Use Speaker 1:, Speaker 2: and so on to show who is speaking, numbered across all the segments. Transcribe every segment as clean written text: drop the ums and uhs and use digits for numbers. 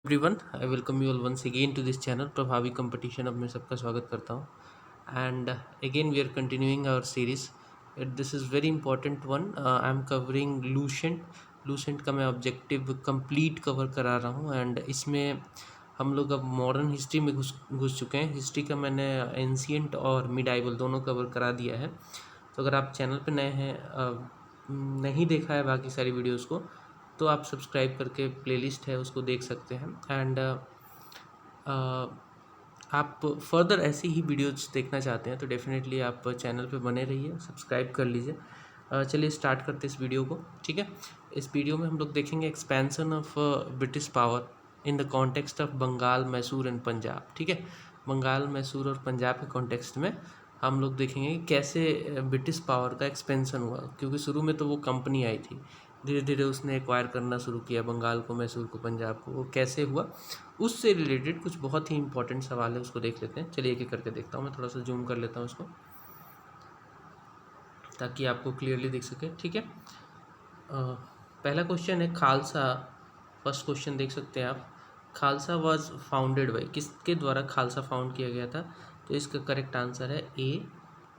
Speaker 1: Everyone, I welcome you all once again to this channel Prabhavi competition. अब मैं सबका स्वागत करता हूँ and again we are continuing our series. This is very important one. I am covering Lucent का मैं objective complete cover करा रहा हूँ एंड इसमें हम लोग अब मॉडर्न हिस्ट्री में घुस चुके हैं। हिस्ट्री का मैंने एंशियंट और मिडाइवल दोनों कवर करा दिया है। तो अगर आप चैनल पे नए हैं, नहीं देखा है बाकी सारी वीडियोज़ को, तो आप सब्सक्राइब करके प्लेलिस्ट है उसको देख सकते हैं एंड आप फर्दर ऐसी ही वीडियोज़ देखना चाहते हैं तो डेफिनेटली आप चैनल पे बने रहिए, सब्सक्राइब कर लीजिए। चलिए स्टार्ट करते हैं इस वीडियो को। ठीक है, इस वीडियो में हम लोग देखेंगे expansion of British power in the context of Bengal, Mysore and Punjab. ठीक है, बंगाल, मैसूर और पंजाब के कॉन्टेक्स्ट में हम लोग देखेंगे कि कैसे ब्रिटिश पावर का एक्सपेंसन हुआ, क्योंकि शुरू में तो वो कंपनी आई थी, धीरे धीरे उसने एक्वायर करना शुरू किया बंगाल को, मैसूर को, पंजाब को। वो कैसे हुआ, उससे रिलेटेड कुछ बहुत ही इंपॉर्टेंट सवाल है, उसको देख लेते हैं। चलिए एक एक करके देखता हूँ। मैं थोड़ा सा जूम कर लेता हूँ उसको ताकि आपको क्लियरली दिख सके। ठीक है, पहला क्वेश्चन है खालसा। फर्स्ट क्वेश्चन देख सकते हैं आप। खालसा वाज फाउंडेड बाई, किसके द्वारा खालसा फाउंड किया गया था? तो इसका करेक्ट आंसर है ए,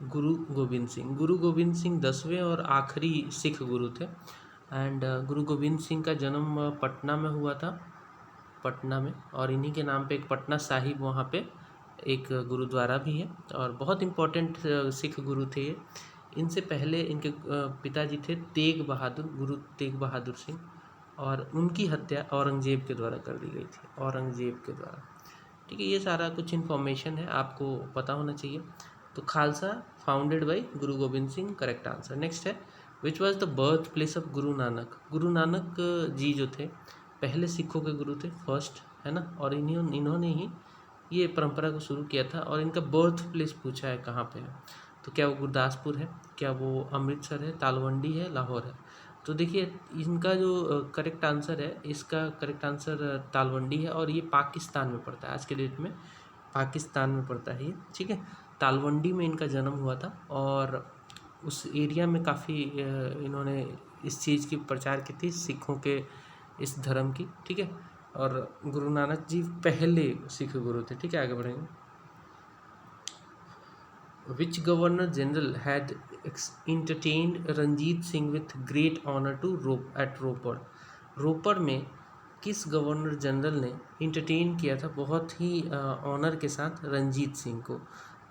Speaker 1: गुरु गोविंद सिंह। गुरु गोविंद सिंह 10वें और आखिरी सिख गुरु थे एंड गुरु गोविंद सिंह का जन्म पटना में हुआ था, पटना में, और इन्हीं के नाम पे एक पटना साहिब, वहाँ पे एक गुरुद्वारा भी है और बहुत इम्पोर्टेंट सिख गुरु थे ये। इनसे पहले इनके पिताजी थे तेग बहादुर, गुरु तेग बहादुर सिंह, और उनकी हत्या औरंगजेब के द्वारा कर दी गई थी, औरंगजेब के द्वारा। ठीक है, ये सारा कुछ इन्फॉर्मेशन है, आपको पता होना चाहिए। तो Khalsa founded by Guru Gobind Singh, correct answer. Next है, which was the birth place of Guru Nanak? Guru Nanak ji जो थे पहले सिखों के गुरु थे, फर्स्ट, है ना, और इन्होंने ही ये परंपरा को शुरू किया था। और इनका बर्थ प्लेस पूछा है कहाँ पे है, तो क्या वो गुरदासपुर है, क्या वो अमृतसर है, तालवंडी है, लाहौर है? तो देखिए इनका जो करेक्ट आंसर है, इसका करेक्ट आंसर तालवंडी है और ये पाकिस्तान में पड़ता है, आज के डेट में पाकिस्तान में पड़ता है ये। ठीक है, तालवंडी में इनका जन्म हुआ था और उस एरिया में काफ़ी इन्होंने इस चीज़ की प्रचार की थी, सिखों के इस धर्म की। ठीक है, और गुरु नानक जी पहले सिख गुरु थे। ठीक है, आगे बढ़ेंगे। Which governor general had entertained Ranjit Singh with great honour to at Ropar? Ropar में किस गवर्नर जनरल ने इंटरटेन किया था बहुत ही ऑनर के साथ रंजीत सिंह को?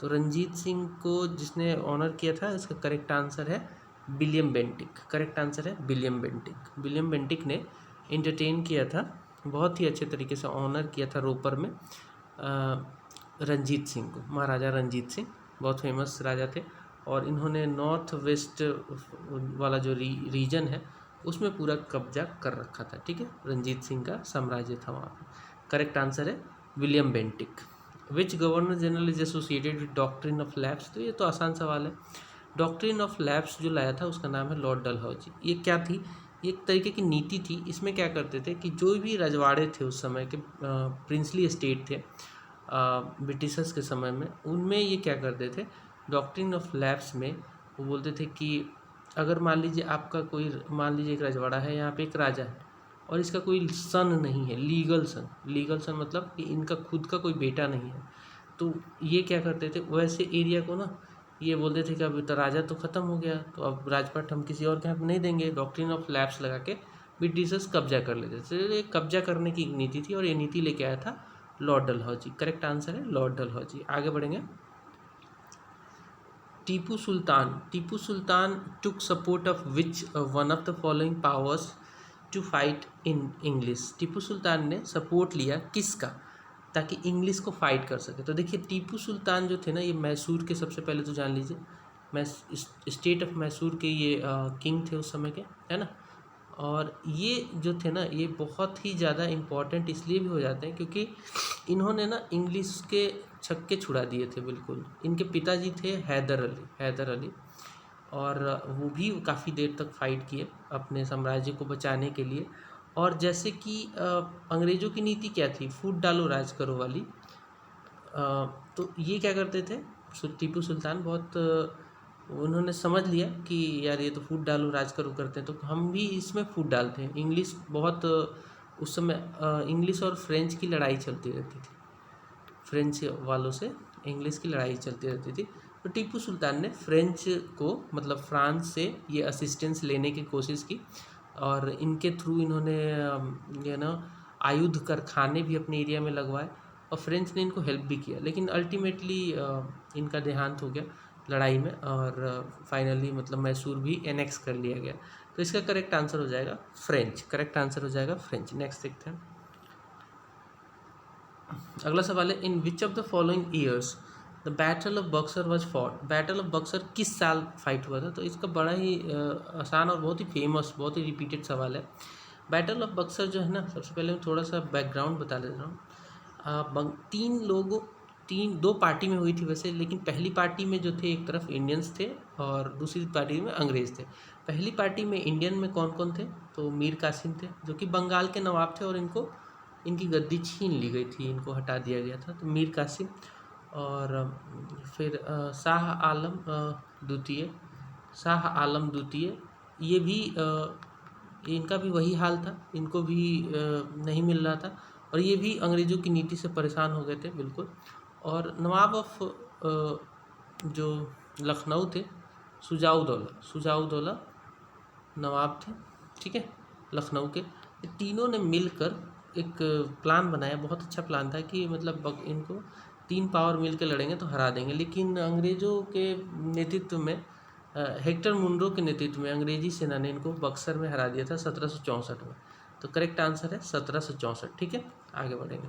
Speaker 1: तो रंजीत सिंह को जिसने ऑनर किया था, इसका करेक्ट आंसर है विलियम बेंटिक। करेक्ट आंसर है विलियम बेंटिक। विलियम बेंटिक ने इंटरटेन किया था, बहुत ही अच्छे तरीके से ऑनर किया था रोपड़ में रंजीत सिंह को। महाराजा रंजीत सिंह बहुत फेमस राजा थे और इन्होंने नॉर्थ वेस्ट वाला जो रीजन है उसमें पूरा कब्जा कर रखा था। ठीक है, रंजीत सिंह का साम्राज्य था वहाँ पे। करेक्ट आंसर है William Bentinck. Which governor general is associated with doctrine of lapse? तो ये तो आसान सवाल है। डॉक्ट्रिन ऑफ लैप्स जो लाया था उसका नाम है लॉर्ड डलहौजी। ये क्या थी? ये एक तरीके की नीति थी। इसमें क्या करते थे कि जो भी रजवाड़े थे उस समय के, प्रिंसली स्टेट थे ब्रिटिशर्स के समय में, उनमें ये क्या करते थे, डॉक्ट्रिन ऑफ लैप्स में वो बोलते थे कि अगर मान लीजिए आपका कोई, मान लीजिए एक रजवाड़ा है, यहाँ पे एक राजा है और इसका कोई सन नहीं है, लीगल सन मतलब कि इनका खुद का कोई बेटा नहीं है, तो ये क्या करते थे, वैसे एरिया को ना ये बोलते थे कि अब तो राजा तो ख़त्म हो गया, तो अब राजपाट हम किसी और के हाथ में नहीं देंगे। डॉक्ट्रिन ऑफ लैप्स लगा के ब्रिटिशर्स कब्जा कर लेते थे। तो ये कब्जा करने की नीति थी और ये नीति लेके आया था लॉर्ड डलहौजी। करेक्ट आंसर है लॉर्ड डलहौजी। आगे बढ़ेंगे। Tipu Sultan took support of which one of the following powers to fight in English? Tipu Sultan ने सपोर्ट लिया किसका ताकि इंग्लिश को फाइट कर सके? तो देखिए टीपू सुल्तान जो थे ना, ये मैसूर के, सबसे पहले तो जान लीजिए, स्टेट ऑफ मैसूर के ये किंग थे उस समय के, है ना। और ये जो थे ना, ये बहुत ही ज़्यादा इम्पोर्टेंट इसलिए भी हो जाते हैं क्योंकि इन्होंने ना इंग्लिश के छक्के छुड़ा दिए थे बिल्कुल। इनके पिताजी थे हैदर अली, और वो भी काफ़ी देर तक फाइट किए अपने साम्राज्य को बचाने के लिए। और जैसे कि अंग्रेज़ों की नीति क्या थी, फूट डालो राज करो वाली, तो ये क्या करते थे, टीपू सुल्तान बहुत उन्होंने समझ लिया कि यार ये तो फूट डालो राज करो करते हैं, तो हम भी इसमें फूट डालते हैं। इंग्लिश बहुत उस समय इंग्लिश और फ्रेंच की लड़ाई चलती रहती थी, फ्रेंच वालों से इंग्लिश की लड़ाई चलती रहती थी। तो टीपू सुल्तान ने फ्रेंच को मतलब फ्रांस से ये असिस्टेंस लेने की कोशिश की और इनके थ्रू इन्होंने ये ना आयुध कारखाने भी अपने एरिया में लगवाए और फ्रेंच ने इनको हेल्प भी किया, लेकिन अल्टीमेटली इनका देहांत हो गया लड़ाई में और फाइनली मतलब मैसूर भी एनेक्स कर लिया गया। तो इसका करेक्ट आंसर हो जाएगा फ्रेंच, करेक्ट आंसर हो जाएगा फ्रेंच। नेक्स्ट देखते हैं। अगला सवाल है, in which of the following years the battle of Buxar was fought. Battle of Buxar किस साल फाइट हुआ था? तो इसका बड़ा ही आसान और बहुत ही फेमस, बहुत ही रिपीटेड सवाल है। बैटल ऑफ बक्सर जो है ना, सबसे पहले मैं थोड़ा सा बैकग्राउंड बता देता हूँ। दो पार्टी में हुई थी वैसे, लेकिन पहली पार्टी में जो थे एक तरफ इंडियंस थे और दूसरी पार्टी में अंग्रेज़ थे। पहली पार्टी में इंडियन में कौन कौन थे? तो मीर कासिम थे जो कि बंगाल के नवाब थे और इनकी गद्दी छीन ली गई थी, इनको हटा दिया गया था। तो मीर कासिम और फिर शाह आलम द्वितीय, ये भी इनका भी वही हाल था, इनको भी नहीं मिल रहा था और ये भी अंग्रेज़ों की नीति से परेशान हो गए थे बिल्कुल। और नवाब ऑफ जो लखनऊ थे शुजाउद्दौला नवाब थे, ठीक है, लखनऊ के। तीनों ने मिलकर एक प्लान बनाया, बहुत अच्छा प्लान था कि मतलब इनको 3 पावर मिल के लड़ेंगे तो हरा देंगे। लेकिन अंग्रेज़ों के नेतृत्व में हेक्टर मुनरो के नेतृत्व में अंग्रेजी सेना ने इनको बक्सर में हरा दिया था 1764 में। तो करेक्ट आंसर है 1764, ठीक है। आगे बढ़ेंगे।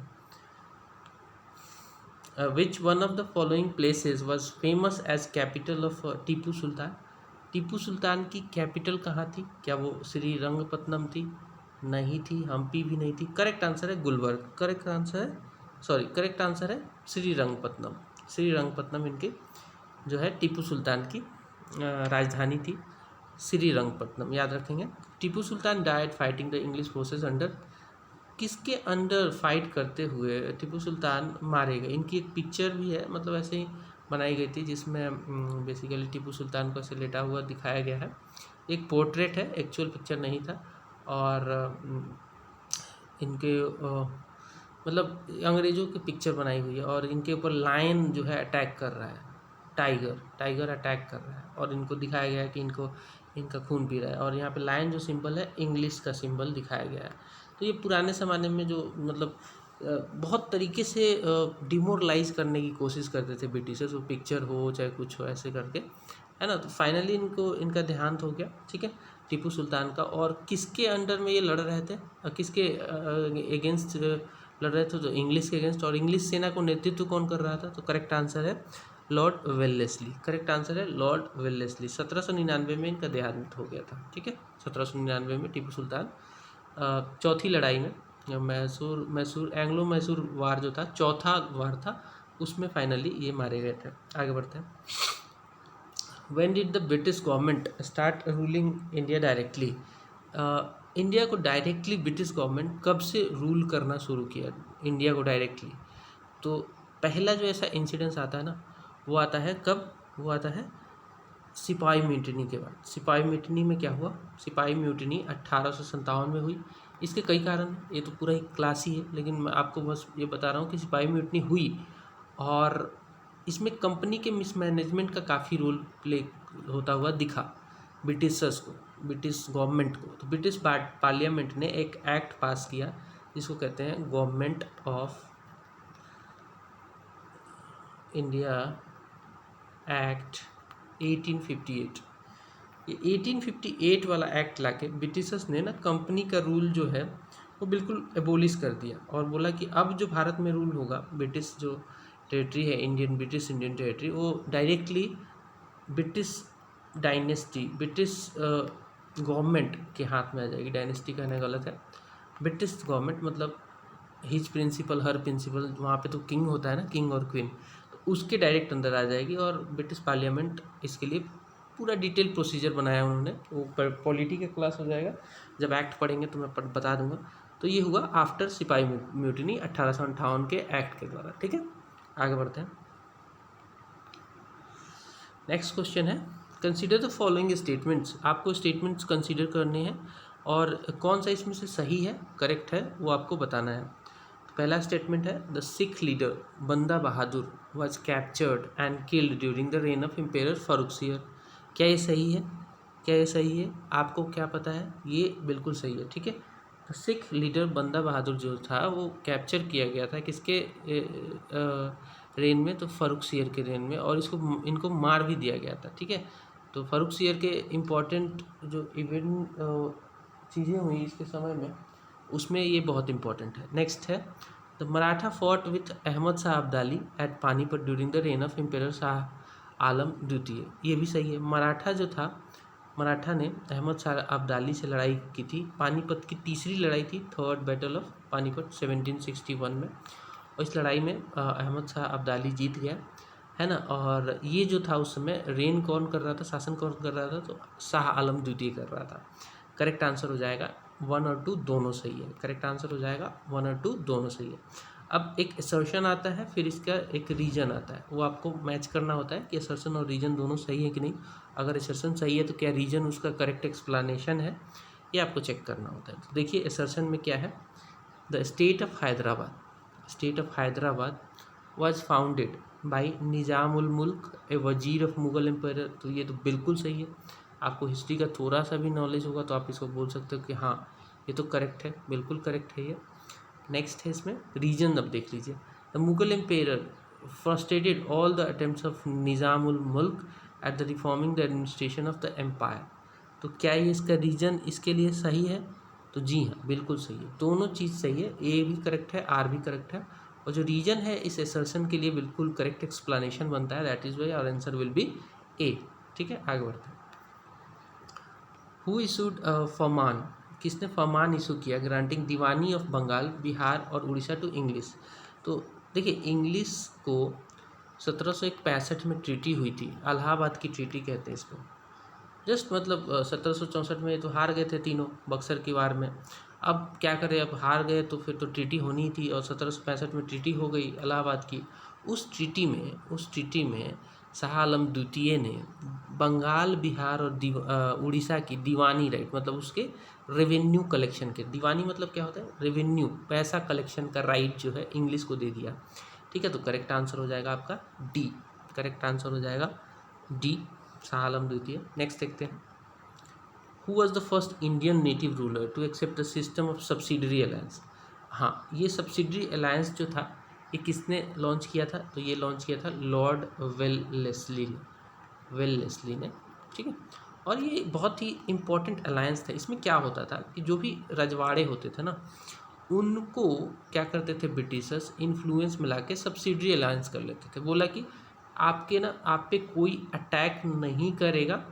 Speaker 1: Which one of the following places was famous as capital of Tipu Sultan. Tipu Sultan की कैपिटल कहाँ थी? क्या वो श्रीरंगपट्टनम थी? नहीं थी। हम्पी भी नहीं थी। करेक्ट आंसर है गुलबर्ग। करेक्ट आंसर है श्रीरंगपट्टनम। श्रीरंगपट्टनम इनके जो है टीपू सुल्तान की राजधानी थी, श्रीरंगपट्टनम, याद रखेंगे। Tipu Sultan died fighting the English forces under. किसके अंडर फाइट करते हुए टीपू सुल्तान मारे गए? इनकी एक पिक्चर भी है, मतलब ऐसे ही बनाई गई थी जिसमें बेसिकली टीपू सुल्तान को ऐसे लेटा हुआ दिखाया गया है। एक पोर्ट्रेट है, एक्चुअल पिक्चर नहीं था। और इनके मतलब अंग्रेज़ों की पिक्चर बनाई हुई है और इनके ऊपर लायन जो है अटैक कर रहा है, टाइगर अटैक कर रहा है और इनको दिखाया गया है कि इनका खून पी रहा है। और यहाँ पे लायन जो सिंबल है इंग्लिश का सिंबल दिखाया गया है। तो ये पुराने ज़माने में जो मतलब बहुत तरीके से डिमोरलाइज करने की कोशिश करते थे ब्रिटिशर्स, वो पिक्चर हो चाहे कुछ हो ऐसे करके, है ना। तो फाइनली इनका देहांत हो गया, ठीक है, टीपू सुल्तान का। और किसके अंडर में ये लड़ रहे थे, किसके अगेंस्ट लड़ रहे थे? तो इंग्लिश के अगेंस्ट। और इंग्लिश सेना को नेतृत्व कौन कर रहा था? तो करेक्ट आंसर है लॉर्ड वेलेस्ली। करेक्ट आंसर है लॉर्ड वेलेस्ली। 1799 में इनका देहांत हो गया था, ठीक है। 1799 में टीपू सुल्तान चौथी लड़ाई में मैसूर एंग्लो मैसूर वार जो था, चौथा वार था, उसमें फाइनली ये मारे गए थे। आगे बढ़ते हैं। When did the British government start ruling India directly. India को डायरेक्टली ब्रिटिश गवर्नमेंट कब से रूल करना शुरू किया इंडिया को डायरेक्टली? तो पहला जो ऐसा इंसिडेंस आता है ना, वो आता है कब? वो आता है सिपाही म्यूटिनी के बाद। सिपाही म्यूटिनी में क्या हुआ? सिपाही म्यूटिनी 1857 में हुई। इसके कई कारण, ये तो पूरा ही क्लास ही है, लेकिन मैं आपको बस ये बता रहा हूँ कि सिपाही म्यूटिनी हुई और इसमें कंपनी के मिसमैनेजमेंट का काफ़ी रोल प्ले होता हुआ दिखा ब्रिटिशर्स को, ब्रिटिश गवर्नमेंट को। तो ब्रिटिश पार्लियामेंट ने एक एक्ट पास किया जिसको कहते हैं गवर्नमेंट ऑफ इंडिया एक्ट 1858। ये 1858 वाला एक्ट लाके ब्रिटिशर्स ने ना कंपनी का रूल जो है वो बिल्कुल एबोलिश कर दिया और बोला कि अब जो भारत में रूल होगा, ब्रिटिश जो टेरिटरी है ब्रिटिश इंडियन टेरिटरी, वो directly British dynasty, British government के हाथ में आ जाएगी। डायनेस्टी कहना गलत है, ब्रिटिश गवर्नमेंट मतलब हिज प्रिंसिपल हर प्रिंसिपल, वहाँ पे तो किंग होता है ना, किंग और क्वीन, तो उसके डायरेक्ट अंदर आ जाएगी। और ब्रिटिश पार्लियामेंट इसके लिए पूरा डिटेल प्रोसीजर बनाया उन्होंने, वो पॉलिटी का क्लास हो जाएगा, जब एक्ट पढ़ेंगे तो मैं बता दूंगा। तो ये हुआ आफ्टर सिपाही म्यूटिनी 1858 के एक्ट के द्वारा, ठीक है। आगे बढ़ते हैं। नेक्स्ट क्वेश्चन है, कंसीडर द फॉलोइंग स्टेटमेंट्स। आपको स्टेटमेंट्स कंसीडर करने हैं और कौन सा इसमें से सही है, करेक्ट है, वो आपको बताना है। पहला स्टेटमेंट है the Sikh leader Banda Bahadur was captured and killed during the reign of emperor Farrukhsiyar. क्या ये सही है? क्या ये सही है? आपको क्या पता है? ये बिल्कुल सही है, ठीक है। द सिख लीडर बंदा बहादुर जो था वो कैप्चर किया गया था किसके रेन में? तो फारूकसियर के रेन में, और इनको मार भी दिया गया था, ठीक है। तो फारूकसियर के इम्पोर्टेंट जो इवेंट चीज़ें हुई इसके समय में, उसमें ये बहुत इंपॉर्टेंट है। नेक्स्ट है the Maratha fought with Ahmad Shah Abdali at Panipat during the reign of emperor Shah Alam द्वितीय। ये भी सही है। मराठा ने अहमद शाह अब्दाली से लड़ाई की थी। पानीपत की तीसरी लड़ाई थी, थर्ड बैटल ऑफ पानीपत 1761 में, और इस लड़ाई में अहमद शाह अब्दाली जीत गया, है ना। और ये जो था उस समय रेन कौन कर रहा था, शासन कौन कर रहा था? तो शाह आलम द्वितीय कर रहा था। करेक्ट आंसर हो जाएगा 1 और 2 दोनों सही है। करेक्ट आंसर हो जाएगा 1 और 2 दोनों सही है। अब एक असर्शन आता है, फिर इसका एक रीजन आता है, वो आपको मैच करना होता है कि असर्शन और रीजन दोनों सही है कि नहीं। अगर असर्शन सही है तो क्या रीजन उसका करेक्ट एक्सप्लेनेशन है, ये आपको चेक करना होता है। तो देखिए असर्शन में क्या है, the state of Hyderabad was founded by Nizam ul Mulk a वजीर ऑफ मुगल एम्पायर। तो ये तो बिल्कुल सही है। आपको हिस्ट्री का थोड़ा सा भी नॉलेज होगा तो आप इसको बोल सकते हो कि हाँ ये तो करेक्ट है, बिल्कुल करेक्ट है ये। नेक्स्ट है इसमें रीजन, अब देख लीजिए। The Mughal empire frustrated all the attempts of Nizam ul Mulk at the reforming the administration of the empire. तो क्या ये इसका रीजन इसके लिए सही है? तो जी हाँ, बिल्कुल सही है। दोनों चीज़ सही है, ए भी करेक्ट है, आर भी करेक्ट है, और जो रीजन है इस असर्शन के लिए बिल्कुल करेक्ट एक्सप्लेनेशन बनता है। That is why our answer will be A, ठीक है। आगे बढ़ते हैं। हु इशूड फरमान, किसने फरमान इशू किया ग्रांटिंग दीवानी ऑफ बंगाल, बिहार और उड़ीसा टू इंग्लिश? तो देखिए इंग्लिश को 1765 में ट्रीटी हुई थी, इलाहाबाद की ट्रीटी कहते हैं इसको। जस्ट मतलब 1764 में तो हार गए थे तीनों बक्सर की वार में। अब क्या करें, अब हार गए तो फिर तो ट्रीटी होनी ही थी, और 1765 में ट्रीटी हो गई इलाहाबाद की। उस ट्रीटी में शाह आलम द्वितीय ने बंगाल, बिहार और उड़ीसा की दीवानी राइट, मतलब उसके रेवेन्यू कलेक्शन के, दीवानी मतलब क्या होता है? रेवेन्यू, पैसा कलेक्शन का राइट जो है इंग्लिश को दे दिया, ठीक है। तो करेक्ट आंसर हो जाएगा आपका डी। करेक्ट आंसर हो जाएगा डी, शाह आलम द्वितीय। नेक्स्ट देखते हैं। Who was the first Indian native ruler to accept the system of subsidiary alliance? हाँ, ये सब्सिडरी अलायंस जो था ये किसने लॉन्च किया था? तो ये लॉन्च किया था लॉर्ड वेल्लेस्ली ने, ठीक है। और ये बहुत ही इम्पोर्टेंट अलायंस था। इसमें क्या होता था कि जो भी रजवाड़े होते थे ना, उनको क्या करते थे ब्रिटिशर्स, इन्फ्लुएंस मिला के सब्सिडरी अलायंस कर लेते थे। बोला कि आप पे कोई अटैक नहीं करेगा,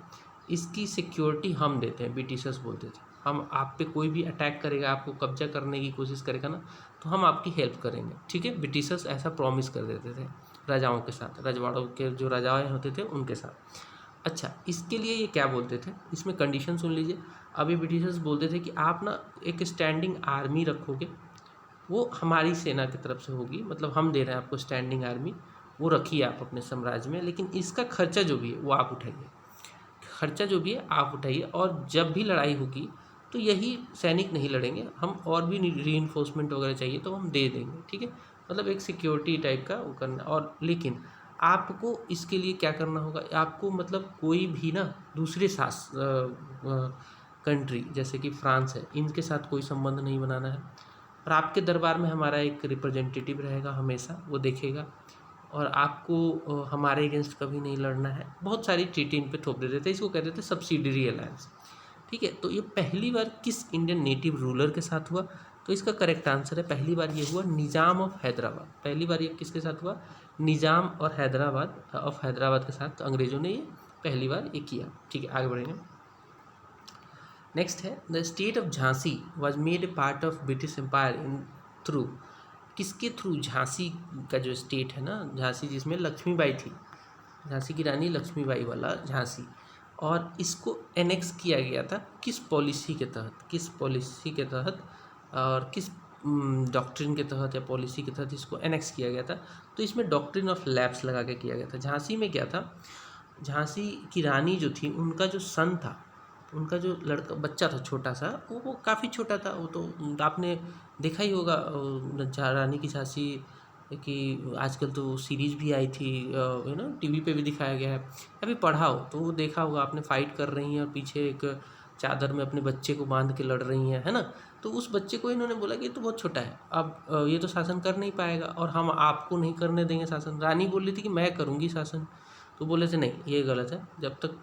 Speaker 1: इसकी सिक्योरिटी हम देते हैं। ब्रिटिशर्स बोलते थे हम आप पे कोई भी अटैक करेगा, आपको कब्जा करने की कोशिश करेगा ना, तो हम आपकी हेल्प करेंगे, ठीक है। ब्रिटिशर्स ऐसा प्रॉमिस कर देते थे राजाओं के साथ, रजवाड़ों के जो राजाएँ होते थे उनके साथ। अच्छा, इसके लिए ये क्या बोलते थे, इसमें कंडीशन सुन लीजिए। अभी ब्रिटिशर्स बोलते थे कि आप ना एक स्टैंडिंग आर्मी रखोगे, वो हमारी सेना की तरफ से होगी, मतलब हम दे रहे हैं आपको स्टैंडिंग आर्मी, वो रखिए आप अपने साम्राज्य में, लेकिन इसका खर्चा जो भी है वो आप उठाइए। खर्चा जो भी है आप उठाइए, और जब भी लड़ाई होगी तो यही सैनिक नहीं लड़ेंगे, हम और भी रीइंफोर्समेंट वगैरह चाहिए तो हम दे देंगे, ठीक है। मतलब एक सिक्योरिटी टाइप का वो करना। और लेकिन आपको इसके लिए क्या करना होगा, आपको मतलब कोई भी ना दूसरे कंट्री जैसे कि फ्रांस है, इनके साथ कोई संबंध नहीं बनाना है, और आपके दरबार में हमारा एक रिप्रेजेंटेटिव रहेगा हमेशा, वो देखेगा, और आपको हमारे अगेंस्ट कभी नहीं लड़ना है। बहुत सारी ट्रीटी इन पे थोप देते थे, इसको कहते थे सब्सिडरी अलायंस, ठीक है। तो ये पहली बार किस इंडियन नेटिव रूलर के साथ हुआ? तो इसका करेक्ट आंसर है पहली बार ये हुआ निज़ाम ऑफ हैदराबाद। पहली बार ये किसके साथ हुआ? निज़ाम और हैदराबाद के साथ अंग्रेज़ों ने ये पहली बार ये किया, ठीक है। आगे बढ़ेंगे। नेक्स्ट है the state of Jhansi was made a part of British empire in through, किसके थ्रू? झांसी का जो स्टेट है ना, झांसी जिसमें लक्ष्मीबाई थी, झांसी की रानी लक्ष्मीबाई वाला झांसी, और इसको एनेक्स किया गया था किस पॉलिसी के तहत, और किस डॉक्ट्रिन के तहत या पॉलिसी के तहत इसको एनेक्स किया गया था? तो इसमें डॉक्ट्रिन ऑफ लैप्स लगा के किया गया था। झांसी में क्या था, झांसी की रानी जो थी उनका जो सन था उनका जो लड़का बच्चा था छोटा सा, वो काफ़ी छोटा था। वो तो आपने देखा ही होगा रानी की झांसी कि आजकल तो सीरीज़ भी आई थी, टीवी पे भी दिखाया गया है, अभी पढ़ा हो तो वो देखा होगा आपने। फाइट कर रही हैं और पीछे एक चादर में अपने बच्चे को बांध के लड़ रही हैं, है ना। तो उस बच्चे को इन्होंने बोला कि ये तो बहुत छोटा है, अब ये तो शासन कर नहीं पाएगा और हम आपको नहीं करने देंगे शासन। रानी बोल रही थी कि मैं करूँगी शासन, तो बोले थे नहीं ये गलत है, जब तक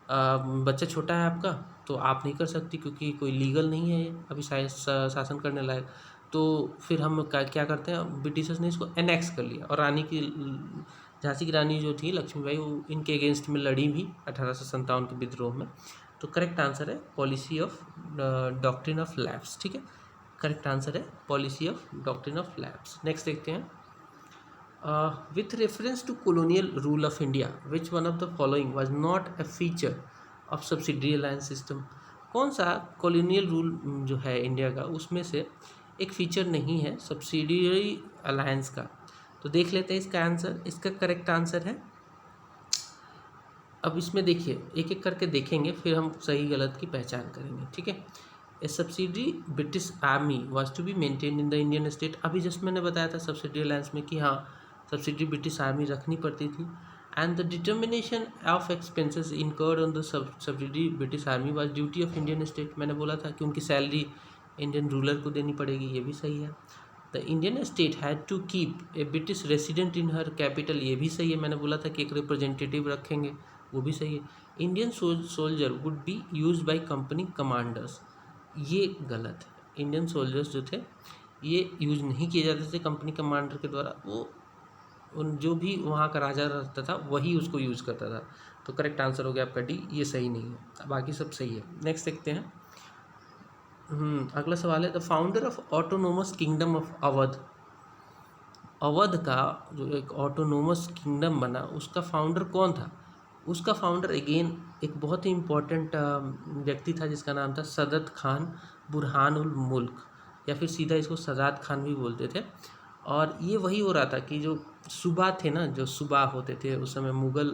Speaker 1: बच्चा छोटा है आपका तो आप नहीं कर सकती, क्योंकि कोई लीगल नहीं है ये अभी शासन करने लायक। तो फिर हम क्या करते हैं, ब्रिटिशर्स ने इसको एनेक्स कर लिया। और रानी की झांसी की रानी जो थी लक्ष्मीबाई, वो इनके अगेंस्ट में लड़ी भी 1857 के विद्रोह में। तो करेक्ट आंसर है policy of doctrine of lapse. ठीक है, करेक्ट आंसर है policy of doctrine of lapse. Next देखते हैं, with reference to colonial rule of India, which one of the following was not a feature of subsidiary alliance system? कौन सा colonial rule जो है India का, उसमें से एक फीचर नहीं है सब्सिडियरी अलायंस का? तो देख लेते हैं इसका आंसर। इसका करेक्ट आंसर है, अब इसमें देखिए एक एक करके देखेंगे, फिर हम सही गलत की पहचान करेंगे। ठीक है, a subsidiary British army was to be maintain in the Indian state. अभी जस्ट मैंने बताया था सब्सिडरी अलायंस में कि हाँ सब्सिडरी ब्रिटिश आर्मी रखनी पड़ती थी। And the determination of expenses incurred on the subsidiary British army was duty of Indian state. मैंने बोला था कि उनकी सैलरी इंडियन रूलर को देनी पड़ेगी, ये भी सही है। The Indian state had to keep a British resident in her capital, ये भी सही है। मैंने बोला था कि एक रिप्रेजेंटेटिव रखेंगे, वो भी सही है। Indian soldier would be use by company commanders, ये गलत है। इंडियन सोल्जर्स जो थे ये यूज नहीं किए जाते थे कंपनी कमांडर के द्वारा, वो उन जो भी वहाँ का राजा रहता था वही उसको यूज़ करता था। तो करेक्ट आंसर हो गया आपका डी, ये सही नहीं है, बाकी सब सही है। नेक्स्ट देखते हैं, अगला सवाल है, the founder of autonomous kingdom of Awadh. Awadh का जो एक ऑटोनोमस किंगडम बना, उसका फाउंडर कौन था? उसका फाउंडर अगेन एक बहुत ही इम्पोर्टेंट व्यक्ति था जिसका नाम था सदत खान बुरहानुल मुल्क, या फिर सीधा इसको सदात खान भी बोलते थे। और ये वही हो रहा था कि जो सूबा थे ना, जो सूबा होते थे उस समय मुग़ल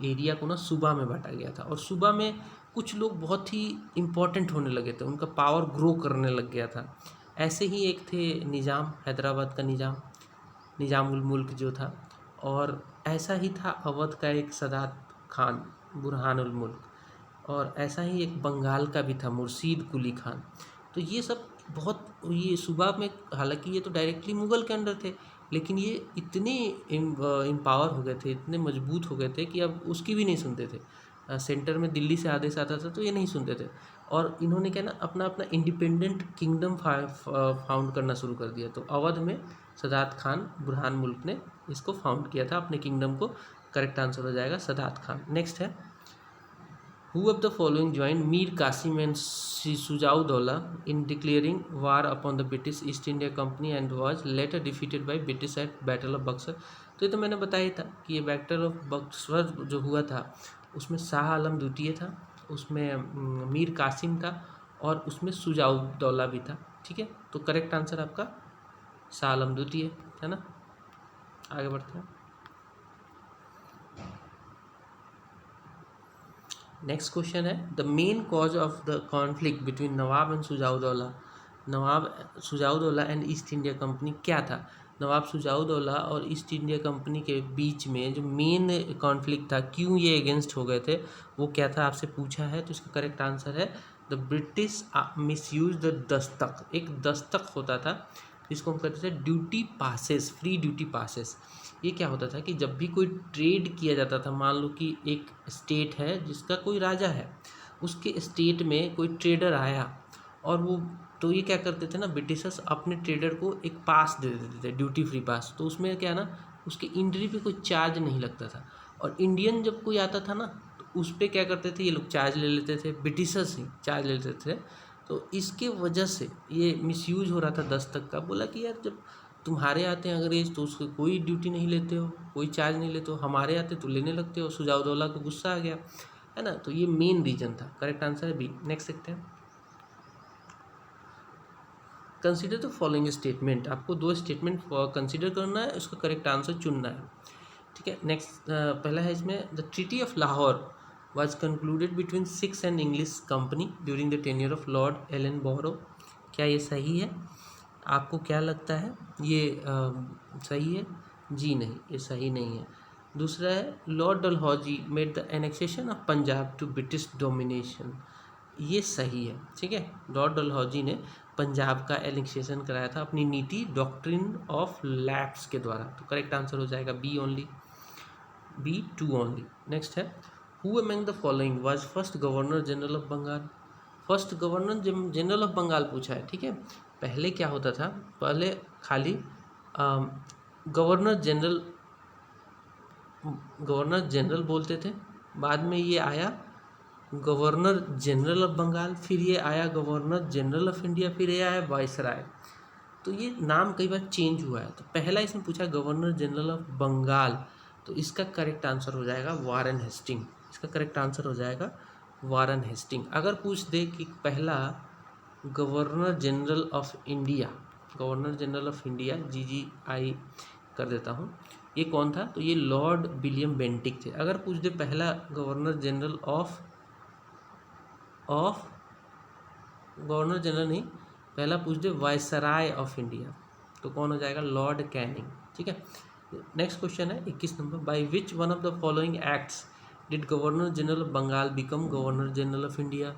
Speaker 1: एरिया को ना सूबा में बांटा गया था, और सूबा में कुछ लोग बहुत ही इम्पोर्टेंट होने लगे थे, उनका पावर ग्रो करने लग गया था। ऐसे ही एक थे निज़ाम, हैदराबाद का निज़ामुल मुल्क जो था, और ऐसा ही था अवध का एक सदात खान बुरहानुल मुल्क, और ऐसा ही एक बंगाल का भी था मुर्शीद कुली खान। तो ये सब बहुत, ये सूबा में, हालांकि ये तो डायरेक्टली मुग़ल के अंडर थे, लेकिन ये इतने एम्पावर हो गए थे, इतने मजबूत हो गए थे कि अब उसकी भी नहीं सुनते थे। सेंटर में दिल्ली से आदेश आता था तो ये नहीं सुनते थे, और इन्होंने क्या ना अपना अपना इंडिपेंडेंट किंगडम फाउंड करना शुरू कर दिया। तो अवध में सदात खान बुरहान मुल्क ने इसको फाउंड किया था अपने किंगडम को। करेक्ट आंसर हो जाएगा सदात खान। नेक्स्ट है, Who of the following joined Mir Qasim and Sujauddaulah in declaring war upon the British East India Company and was later defeated by British at Battle of Buxar? तो ये तो मैंने बताया ही था कि ये बैटल ऑफ बक्सर जो हुआ था उसमें शाह आलम द्वितीय था, उसमें मीर कासिम था, और उसमें सुजाउद्दौला भी था। ठीक है, तो करेक्ट आंसर आपका शाह आलम द्वितीय है ना। आगे बढ़ते हैं, नेक्स्ट क्वेश्चन है, the main cause of the conflict between Nawab and Shuja-ud-Daula. Nawab Shuja-ud-Daula and east India company क्या था? नवाब सुजाउद्दौला और ईस्ट इंडिया कंपनी के बीच में जो मेन कॉन्फ्लिक्ट था, क्यों ये अगेंस्ट हो गए थे, वो क्या था आपसे पूछा है। तो इसका करेक्ट आंसर है the British misuse the Dastak. एक दस्तक होता था जिसको हम कहते थे duty passes, free duty passes. ये क्या होता था कि जब भी कोई ट्रेड किया जाता था, मान लो कि एक स्टेट है जिसका कोई राजा है, उसके स्टेट में कोई ट्रेडर आया, और वो, तो ये क्या करते थे ना ब्रिटिशर्स, अपने ट्रेडर को एक पास दे देते थे, ड्यूटी फ्री पास। तो उसमें क्या ना, उसके एंट्री पे कोई चार्ज नहीं लगता था। और इंडियन जब कोई आता था ना तो उस पर क्या करते थे, ये लोग चार्ज ले लेते थे, ब्रिटिशर्स ही चार्ज ले लेते थे। तो इसके वजह से ये मिसयूज हो रहा था दस्तक का। बोला कि यार जब तुम्हारे आते हैं अंग्रेज तो उसको कोई ड्यूटी नहीं लेते हो, कोई चार्ज नहीं लेते हो, हमारे आते तो लेने लगते हो। सुजाउद्दौला को गुस्सा आ गया, है ना। तो ये मेन रीजन था। करेक्ट आंसर है बी। नेक्स्ट देखते हैं, कंसिडर द फॉलोइंग स्टेटमेंट। आपको दो स्टेटमेंट कंसिडर करना है, उसका करेक्ट आंसर चुनना है। ठीक है, नेक्स्ट पहला है इसमें, the treaty of Lahore was concluded between Sikhs and English company during the tenure of Lord Ellenborough. क्या ये सही है? आपको क्या लगता है ये सही है? जी नहीं, ये सही नहीं है। दूसरा है Lord Dalhousie made the annexation of Punjab to British domination. ये सही है, ठीक है। लॉर्ड डलहौजी ने पंजाब का एनेक्सेशन कराया था अपनी नीति डॉक्ट्रिन ऑफ लैप्स के द्वारा। तो करेक्ट आंसर हो जाएगा B only, B2 only. Next है who among the following was first governor general of Bengal. First governor general of Bengal पूछा है, ठीक है। पहले क्या होता था, पहले खाली गवर्नर जनरल बोलते थे, बाद में ये आया गवर्नर जनरल ऑफ बंगाल, फिर ये आया गवर्नर जनरल ऑफ इंडिया, फिर ये आया वायसराय। तो ये नाम कई बार चेंज हुआ है। तो पहला इसमें पूछा गवर्नर जनरल ऑफ बंगाल, तो इसका करेक्ट आंसर हो जाएगा वारन हेस्टिंग। इसका करेक्ट आंसर हो जाएगा वारन हेस्टिंग। अगर पूछ दे कि पहला governor general of India, governor general of India GGI कर देता हूँ, ये कौन था, तो ये लॉर्ड विलियम बेंटिक थे। अगर पूछ दे पहला governor general of governor general नहीं, पहला पूछ दे वायसराय ऑफ इंडिया, तो कौन हो जाएगा, लॉर्ड कैनिंग, ठीक है। नेक्स्ट क्वेश्चन है 21 number, by which one of the following acts did governor general of Bengal become governor general of India.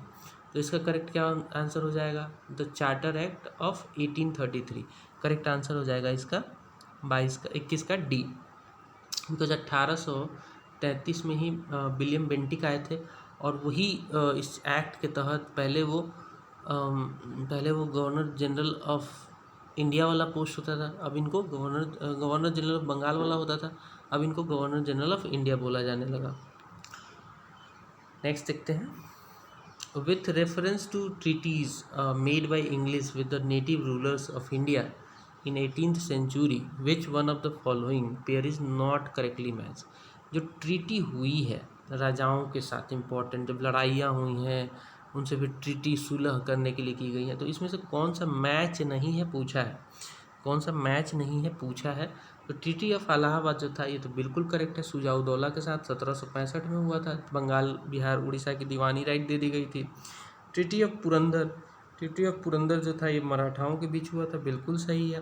Speaker 1: तो इसका करेक्ट क्या आंसर हो जाएगा, the charter act of 1833। Correct answer हो जाएगा इसका 21 का डी, बिकॉज 1833 में ही विलियम बेंटिक आए थे, और वही इस एक्ट के तहत पहले वो गवर्नर जनरल ऑफ इंडिया वाला पोस्ट होता था, अब इनको गवर्नर जनरल ऑफ बंगाल वाला होता था, अब इनको गवर्नर जनरल ऑफ इंडिया बोला जाने लगा। नेक्स्ट देखते हैं, with reference to treaties made by English with the native rulers of India in 18th century, which one of the following pair is not correctly match. जो treaty हुई है राजाओं के साथ, इम्पोर्टेंट जब लड़ाइयाँ हुई हैं उनसे फिर ट्रीटी सुलह करने के लिए की गई है, तो इसमें से कौन सा मैच नहीं है पूछा है, कौन सा मैच नहीं है पूछा है। तो ट्रीटी ऑफ इलाहाबाद जो था ये तो बिल्कुल करेक्ट है, सुजाउद्दौला के साथ 1765 में हुआ था, बंगाल बिहार उड़ीसा की दीवानी राइट दे दी गई थी। ट्रीटी ऑफ पुरंदर जो था ये मराठाओं के बीच हुआ था, बिल्कुल सही है।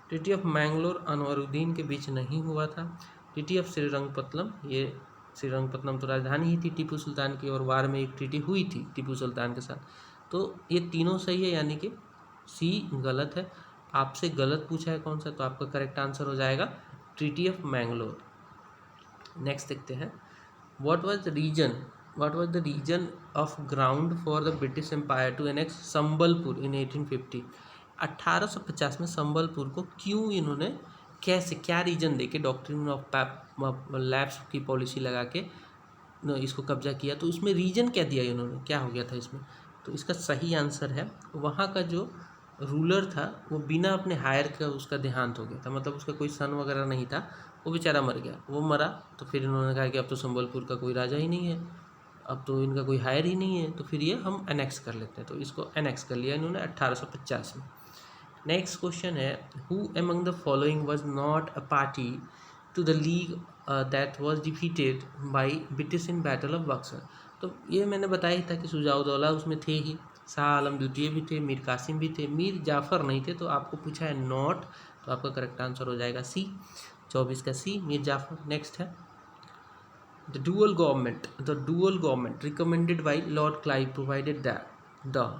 Speaker 1: ट्रीटी ऑफ मैंगलोर अनवरुद्दीन के बीच नहीं हुआ था। ट्रीटी ऑफ श्रीरंगपत्तनम, ये श्रीरंगपत्तनम तो राजधानी ही थी टीपू सुल्तान की, और वार में एक ट्रीटी हुई थी टीपू सुल्तान के साथ। तो ये तीनों सही है, यानी कि सी गलत है। आपसे गलत पूछा है कौन सा, तो आपका करेक्ट आंसर हो जाएगा ट्रीटी ऑफ मैंगलोर। नेक्स्ट देखते हैं, what was the reason of ground for the British empire to annex Sambalpur in 1850। 1850 में संबलपुर को क्यों इन्होंने, कैसे, क्या रीजन दे के डॉक्ट्रिन ऑफ लैप्स की पॉलिसी लगा के इसको कब्जा किया, तो उसमें रीजन क्या दिया इन्होंने, क्या हो गया था इसमें। तो इसका सही आंसर है, वहाँ का जो रूलर था वो बिना अपने हायर का उसका देहांत हो गया था, मतलब उसका कोई सन वगैरह नहीं था, वो बेचारा मर गया, वो मरा तो फिर इन्होंने कहा कि अब तो संबलपुर का कोई राजा ही नहीं है, अब तो इनका कोई हायर ही नहीं है, तो फिर ये हम एनेक्स कर लेते हैं, तो इसको एनेक्स कर लिया इन्होंने 1850 में। नेक्स्ट क्वेश्चन है, who among the following was not a party to the league that was defeated by British in battle of Buxar. तो ये मैंने बताया ही था कि सुजाउद्दौला उसमें थे ही, शाह आलम द्वितीय भी थे, मीर कासिम भी थे, मीर जाफ़र नहीं थे, तो आपको पूछा है नॉट, तो आपका करेक्ट आंसर हो जाएगा सी, 24 का सी, मीर जाफ़र। नेक्स्ट है, the dual government recommended by Lord Clive provided that the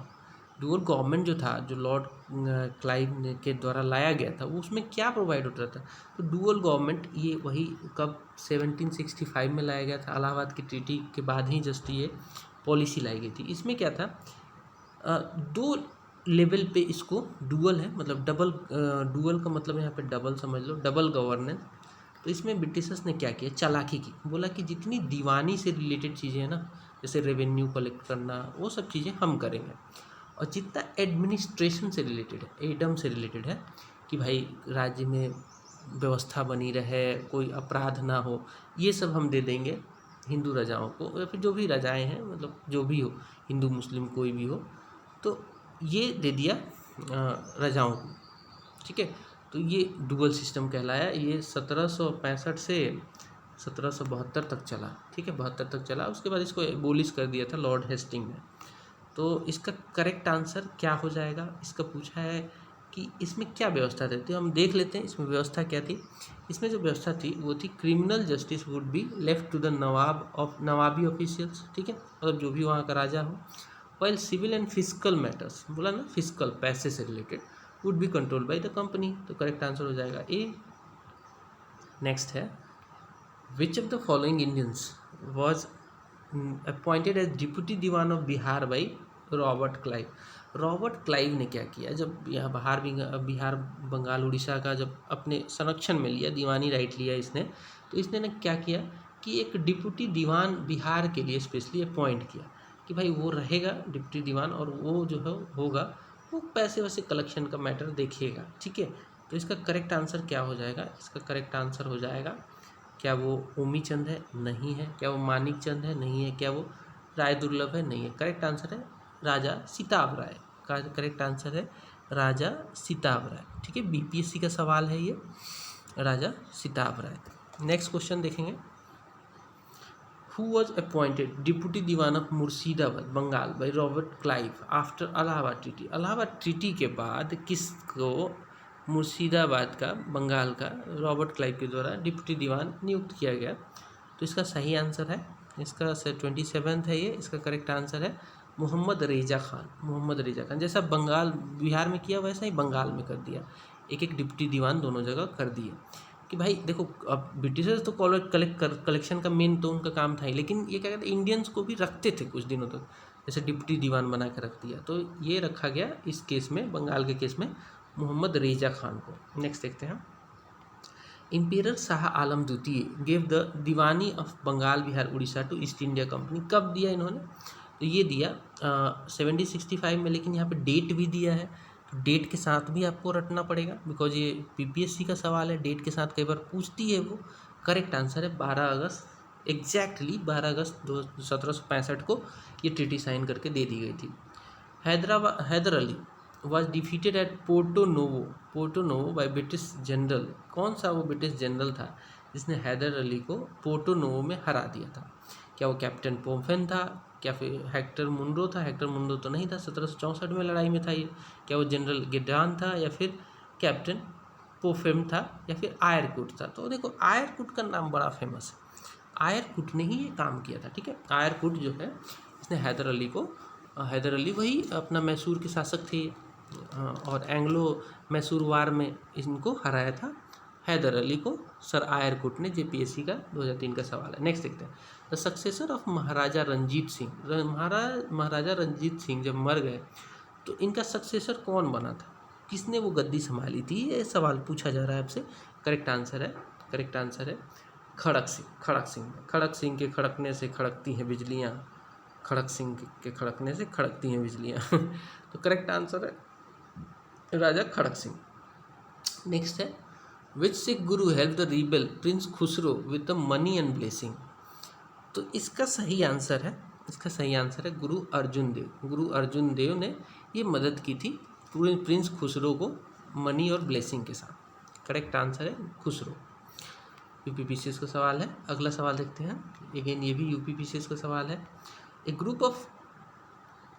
Speaker 1: dual government जो था, जो लॉर्ड क्लाइव के द्वारा लाया गया था, वो उसमें क्या प्रोवाइड होता था। तो डुअल गवर्नमेंट ये वही कब 1765 में लाया गया था, इलाहाबाद की ट्रीटी के बाद ही जस्ट ये पॉलिसी लाई गई थी। इसमें क्या था, दो लेवल पे इसको डुअल है, मतलब डबल, डुअल का मतलब यहाँ पे डबल समझ लो, डबल गवर्नेंस। तो इसमें ब्रिटिशर्स ने क्या किया, चालाकी की, बोला कि जितनी दीवानी से रिलेटेड चीज़ें हैं ना, जैसे रेवेन्यू कलेक्ट करना, वो सब चीज़ें हम करेंगे, और जितना एडमिनिस्ट्रेशन से रिलेटेड है, एडम से रिलेटेड है, कि भाई राज्य में व्यवस्था बनी रहे, कोई अपराध ना हो, ये सब हम दे देंगे हिंदू राजाओं को, या फिर जो भी राजाएं हैं, मतलब जो भी हो, हिंदू मुस्लिम कोई भी हो, तो ये दे दिया राजाओं को, ठीक है। तो ये डुअल सिस्टम कहलाया। ये 1765 से 1772 तक चला, ठीक है, 72 तक चला। उसके बाद इसको एबोलिश कर दिया था लॉर्ड हेस्टिंग ने। तो इसका करेक्ट आंसर क्या हो जाएगा? इसका पूछा है कि इसमें क्या व्यवस्था रहती है, हम देख लेते हैं इसमें व्यवस्था क्या थी। इसमें जो व्यवस्था थी वो थी criminal justice would be left to the Nawabi officials, ठीक है, मतलब जो भी वहाँ का राजा हो। While civil and physical matters, बोला ना फिजिकल, पैसे से related, would be control by the company. तो करेक्ट आंसर हो जाएगा ए। नेक्स्ट है, which of the following Indians was appointed as deputy Diwan of Bihar by Robert Clive. Robert Clive ने क्या किया, जब यह बिहार बंगाल उड़ीसा का जब अपने संरक्षण में लिया, दीवानी राइट लिया इसने, तो इसने ने क्या किया कि एक डिप्यूटी दीवान बिहार के लिए स्पेशली अपॉइंट किया कि भाई वो रहेगा डिप्टी दीवान, और वो जो है होगा वो पैसे वैसे कलेक्शन का मैटर देखिएगा, ठीक है। तो इसका करेक्ट आंसर क्या हो जाएगा? इसका करेक्ट आंसर हो जाएगा, क्या वो ओमी चंद है? नहीं है। क्या वो मानिक चंद है? नहीं है। क्या वो राय दुर्लभ है? नहीं है। करेक्ट आंसर है राजा सिताब राय का। करेक्ट आंसर है राजा सिताब राय, ठीक है, बीपीएससी का सवाल है ये, राजा सिताब राय। नेक्स्ट क्वेश्चन देखेंगे, Who was appointed Deputy Diwan of Murshidabad Bengal by Robert Clive after Allahabad treaty. Allahabad treaty के बाद किसको मुर्शिदाबाद का, बंगाल का, रॉबर्ट क्लाइव के द्वारा डिप्टी दीवान नियुक्त किया गया? तो इसका सही आंसर है, इसका 27 है ये, इसका करेक्ट आंसर है मोहम्मद रेजा खान। मोहम्मद रेजा खान, जैसा बंगाल बिहार में किया वैसा ही बंगाल में कर दिया, एक एक डिप्टी दीवान दोनों जगह कर दिए। कि भाई देखो, अब ब्रिटिशर्स तो कलेक्शन का मेन तो उनका काम था ही, लेकिन ये क्या कहते हैं, इंडियंस को भी रखते थे कुछ दिनों तक, जैसे डिप्टी दीवान बना के रख दिया। तो ये रखा गया इस केस में, बंगाल के केस में, मोहम्मद रेजा खान को। नेक्स्ट देखते हैं, इम्पीरियल शाह आलम द्वितीय gave the diwani of Bengal Bihar Orissa to East India Company. कब दिया इन्होंने? तो ये दिया 1765 में, लेकिन यहाँ पे डेट भी दिया है, तो डेट के साथ भी आपको रटना पड़ेगा, बिकॉज ये पीपीएससी का सवाल है, डेट के साथ कई बार पूछती है वो। करेक्ट आंसर है 12 अगस्त, एग्जैक्टली 12 अगस्त 1765 को ये ट्रीटी साइन करके दे दी गई थी। Haidar Ali was defeated at Porto Novo by British general. कौन सा वो ब्रिटिश जनरल था जिसने हैदर अली को पोर्टो नोवो में हरा दिया था? क्या वो कैप्टन पोम्फेन था? क्या फिर हेक्टर मुनरो था? हेक्टर मुनरो तो नहीं था, 1764 में लड़ाई में था ये। क्या वो जनरल गिड्रान था, या फिर कैप्टन पोफेम था, या फिर आयरकुट था? तो देखो, आयरकुट का नाम बड़ा फेमस है, आयरकुट ने ही ये काम किया था, ठीक है। आयरकुट जो है, इसने हैदर अली वही अपना मैसूर के शासक थे, और एंग्लो मैसूर वार में इनको हराया था हैदर अली को सर आयरकुट ने। जेपीएससी का 2003 का सवाल है। नेक्स्ट देखते हैं, द सक्सेसर ऑफ महाराजा रंजीत सिंह। महाराजा रंजीत सिंह जब मर गए तो इनका सक्सेसर कौन बना था? किसने वो गद्दी संभाली थी? ये सवाल पूछा जा रहा है आपसे। करेक्ट आंसर है खड़क सिंह। खड़क सिंह के खड़कने से खड़कती हैं बिजलियाँ, खड़क सिंह के खड़कने से खड़कती हैं बिजलियाँ। तो करेक्ट आंसर है राजा खड़क सिंह। नेक्स्ट है, विच सिख गुरु help the rebel Prince Khusro with the money and blessing. तो इसका सही आंसर है गुरु अर्जुन देव ने ये मदद की थी प्रिंस खुसरो को मनी और ब्लेसिंग के साथ। करेक्ट आंसर है खुसरो। यूपीपीसीएस का सवाल है। अगला सवाल देखते हैं, अगेन ये भी यूपीपीसीएस का सवाल है। A group of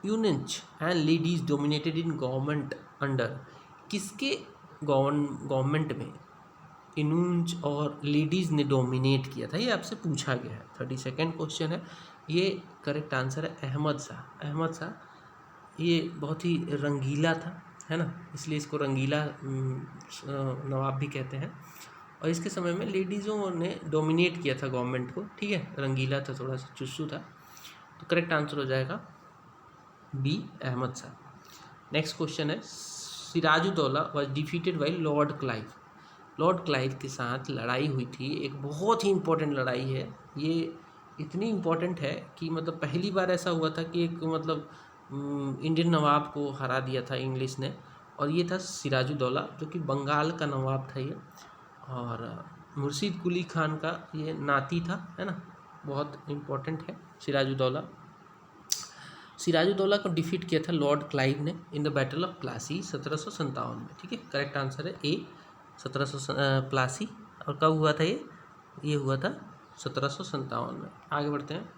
Speaker 1: eunuch and ladies dominated in government under. किसके गवर्नमेंट में इनूंज और लेडीज़ ने डोमिनेट किया था? ये आपसे पूछा गया है, 32nd क्वेश्चन है ये। करेक्ट आंसर है अहमद शाह। ये बहुत ही रंगीला था, है ना, इसलिए इसको रंगीला नवाब भी कहते हैं। और इसके समय में लेडीज़ों ने डोमिनेट किया था गवर्नमेंट को, ठीक है, रंगीला था, थोड़ा सा चुस्सू था। तो करेक्ट आंसर हो जाएगा B, Ahmad Shah. Next question है, Sirajuddaula was defeated by Lord Clive के साथ लड़ाई हुई थी, एक बहुत ही इम्पोर्टेंट लड़ाई है ये। इतनी इम्पोर्टेंट है कि मतलब पहली बार ऐसा हुआ था कि एक मतलब इंडियन नवाब को हरा दिया था इंग्लिश ने, और ये था सिराजुद्दौला, जो कि बंगाल का नवाब था ये, और मुर्शीद कुली खान का ये नाती था, है ना, बहुत इम्पोर्टेंट है सिराजुद्दौला। सिराजुद्दौला को डिफीट किया था लॉर्ड क्लाइव ने in the battle of Plassey 1757 में, ठीक है। करेक्ट आंसर है ए, 1700 प्लासी। और कब हुआ था ये हुआ था 1757 में। आगे बढ़ते हैं।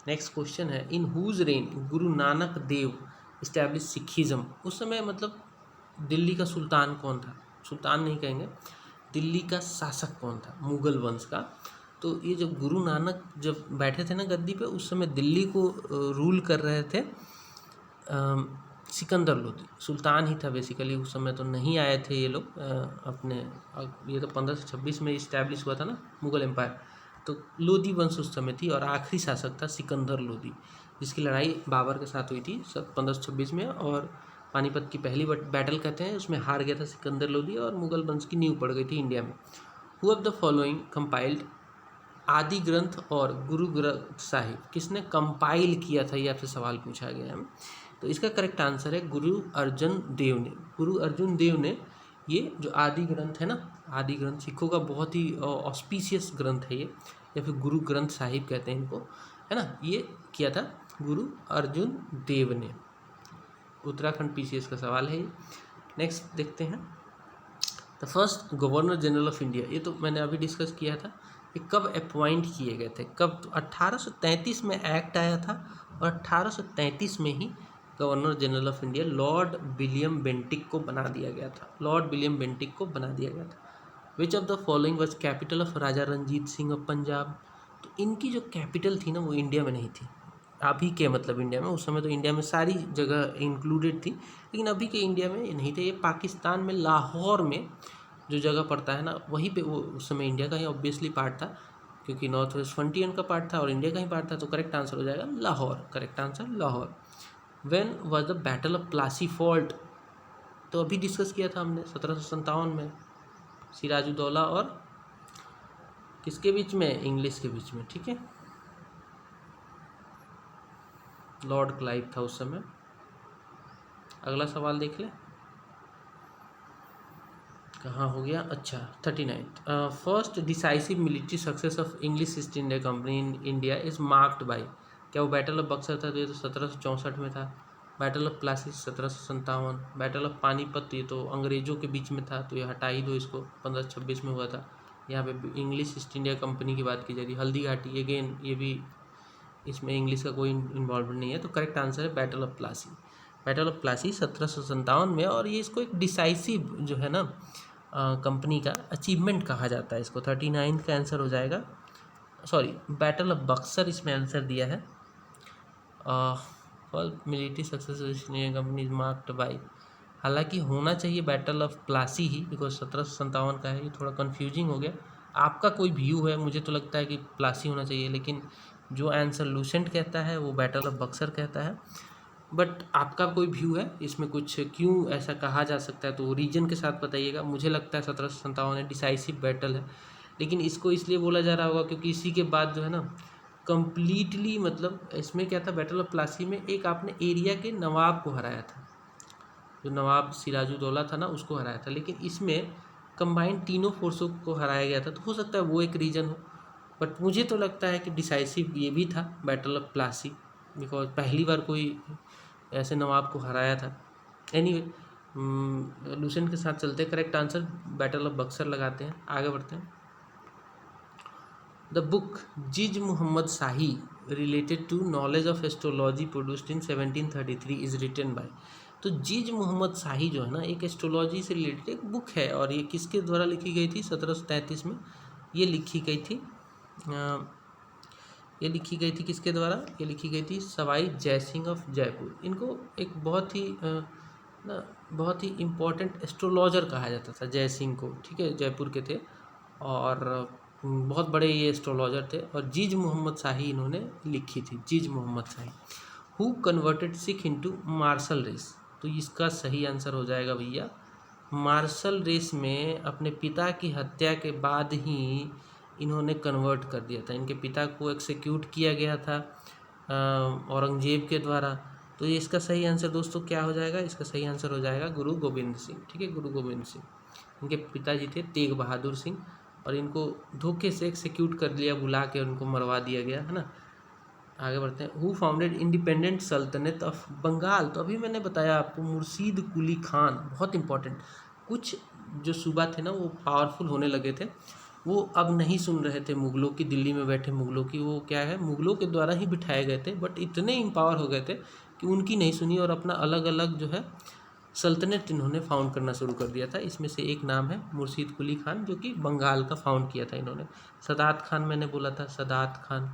Speaker 1: नेक्स्ट क्वेश्चन है, in whose rain Guru Nanak Dev establish Sikhism. उस समय मतलब दिल्ली का सुल्तान कौन था? सुल्तान नहीं कहेंगे, दिल्ली का शासक कौन था मुगल वंश का? तो ये जब गुरु नानक जब बैठे थे ना गद्दी पे, उस समय दिल्ली को रूल कर रहे थे सिकंदर लोदी। सुल्तान ही था बेसिकली उस समय, तो नहीं आए थे ये लोग अपने। ये तो 1526 में इस्टेब्लिश हुआ था ना मुगल एम्पायर। तो लोदी वंश उस समय थी और आखिरी शासक था सिकंदर लोदी, जिसकी लड़ाई बाबर के साथ हुई थी 1526 में, और पानीपत की पहली बैटल कहते हैं, उसमें हार गया था सिकंदर लोदी और मुगल वंश की नींव पड़ गई थी इंडिया में। Who of the following compiled आदि ग्रंथ और गुरु ग्रंथ साहिब? किसने कंपाइल किया था, ये आपसे सवाल पूछा गया है। तो इसका करेक्ट आंसर है गुरु अर्जुन देव ने। गुरु अर्जुन देव ने ये जो आदि ग्रंथ है ना, आदि ग्रंथ सिखों का बहुत ही ऑस्पिशियस ग्रंथ है ये, या फिर गुरु ग्रंथ साहिब कहते हैं इनको, है ना, ये किया था गुरु अर्जुन देव ने। उत्तराखंड पीसीएस का सवाल है ये। नेक्स्ट देखते हैं, the first governor general of India, ये तो मैंने अभी डिस्कस किया था, ये कब अपॉइंट किए गए थे, कब? तो 1833 में एक्ट आया था और 1833 में ही governor general of India Lord William Bentinck को बना दिया गया था। लॉर्ड विलियम बेंटिक को बना दिया गया था। Which of the following was capital of Raja Ranjit Singh of Punjab? तो इनकी जो कैपिटल थी ना वो इंडिया में नहीं थी, अभी के मतलब इंडिया में। उस समय तो इंडिया में सारी जगह इंक्लूडेड थी, लेकिन अभी के इंडिया में ये नहीं थे। ये पाकिस्तान में लाहौर में जो जगह पड़ता है ना, वहीं पे वो उस समय इंडिया का ही ऑब्वियसली पार्ट था, क्योंकि नॉर्थ वेस्ट फ्रंटियर का पार्ट था और इंडिया का ही पार्ट था। तो करेक्ट आंसर हो जाएगा Lahore. Correct answer Lahore. When was the battle of Plassey fault? तो अभी डिस्कस किया था हमने 1757 में, सिराजुद्दौला और किसके बीच में? इंग्लिश के बीच में, ठीक है। लॉर्ड क्लाइव था उस समय। अगला सवाल देख ले, कहाँ हो गया? अच्छा, 39th। First decisive military success of English east India company in India is marked by? क्या वो बैटल ऑफ बक्सर था? तो ये तो 1764 में था। Battle of Plassey 1757। Battle of Panipat ये तो अंग्रेजों के बीच में था, तो ये हटा ही दो इसको, 1526 में हुआ था। यहाँ पे इंग्लिश ईस्ट इंडिया कंपनी की बात की जा रही है। हल्दी घाटी अगेन, ये भी इसमें इंग्लिश का कोई इन्वॉल्वमेंट नहीं है, तो करेक्ट आंसर है battle of Plassey. Battle of Plassey 1757 में, और ये इसको एक डिसाइसिव जो है ना कंपनी का अचीवमेंट कहा जाता है इसको। 39 का आंसर हो जाएगा, सॉरी बैटल ऑफ बक्सर इसमें आंसर दिया है। For military success Indian company marked by, हालांकि होना चाहिए battle of Plassey he, because 1757 का है, ये थोड़ा कन्फ्यूजिंग हो गया। आपका कोई व्यू है, मुझे तो लगता है कि प्लासी होना चाहिए, लेकिन जो आंसर लूसेंट कहता है वो बैटल ऑफ बक्सर कहता है। बट आपका कोई व्यू है इसमें, कुछ क्यों ऐसा कहा जा सकता है, तो रीजन के साथ बताइएगा। मुझे लगता है 1757 डिसाइसिव बैटल है, लेकिन इसको इसलिए बोला जा रहा होगा क्योंकि इसी के बाद जो है ना कम्प्लीटली, मतलब इसमें क्या था, बैटल ऑफ प्लासी में एक आपने एरिया के नवाब को हराया था, जो नवाब सिराजुद्दौला था ना उसको हराया था, लेकिन इसमें कंबाइंड तीनों फोर्सों को हराया गया था, तो हो सकता है वो एक रीज़न हो। बट मुझे तो लगता है कि डिसाइसिव ये भी था बैटल ऑफ प्लासी, बिकॉज पहली बार कोई ऐसे नवाब को हराया था। एनीवे, लूसेंट के साथ चलते, correct answer battle of Buxar लगाते हैं। आगे बढ़ते हैं। The book Zij Muhammad Shahi related to knowledge of astrology produced in 1733 is written by? तो जिज मोहम्मद शाही जो है ना, एक एस्ट्रोलॉजी से रिलेटेड एक बुक है, और ये किसके द्वारा लिखी गई थी? 1733 में ये लिखी गई थी। ये लिखी गई थी किसके द्वारा? ये लिखी गई थी सवाई जयसिंह ऑफ जयपुर। इनको एक बहुत ही इम्पोर्टेंट एस्ट्रोलॉजर कहा जाता था जयसिंह को, ठीक है, जयपुर के थे और बहुत बड़े ये एस्ट्रोलॉजर थे। और जिज मोहम्मद शाही इन्होंने लिखी थी, Zij Muhammad Shahi. Who converted Sikh into martial race? तो इसका सही आंसर हो जाएगा भैया, मार्शल रेस में अपने पिता की हत्या के बाद ही इन्होंने कन्वर्ट कर दिया था। इनके पिता को एक्सिक्यूट किया गया था औरंगजेब के द्वारा। तो ये इसका सही आंसर दोस्तों क्या हो जाएगा? इसका सही आंसर हो जाएगा गुरु गोविंद सिंह, ठीक है, गुरु गोविंद सिंह। इनके पिताजी थे तेग बहादुर सिंह, और इनको धोखे से एक्सिक्यूट कर लिया, बुला के उनको मरवा दिया गया, है ना। आगे बढ़ते हैं। हु फाउंडेड इंडिपेंडेंट सल्तनत ऑफ बंगाल? तो अभी मैंने बताया आपको, मुर्शीद कुली खान, बहुत इंपॉर्टेंट। कुछ जो सूबा थे ना वो पावरफुल होने लगे थे, वो अब नहीं सुन रहे थे मुग़लों की, दिल्ली में बैठे मुग़लों की, वो क्या है मुग़लों के द्वारा ही बिठाए गए थे, बट इतने इम्पावर हो गए थे कि उनकी नहीं सुनी और अपना अलग अलग जो है सल्तनत इन्होंने फाउंड करना शुरू कर दिया था। इसमें से एक नाम है मुर्शीद कुली खान, जो कि बंगाल का फाउंड किया था इन्होंने। सदात खान मैंने बोला था, सदात खान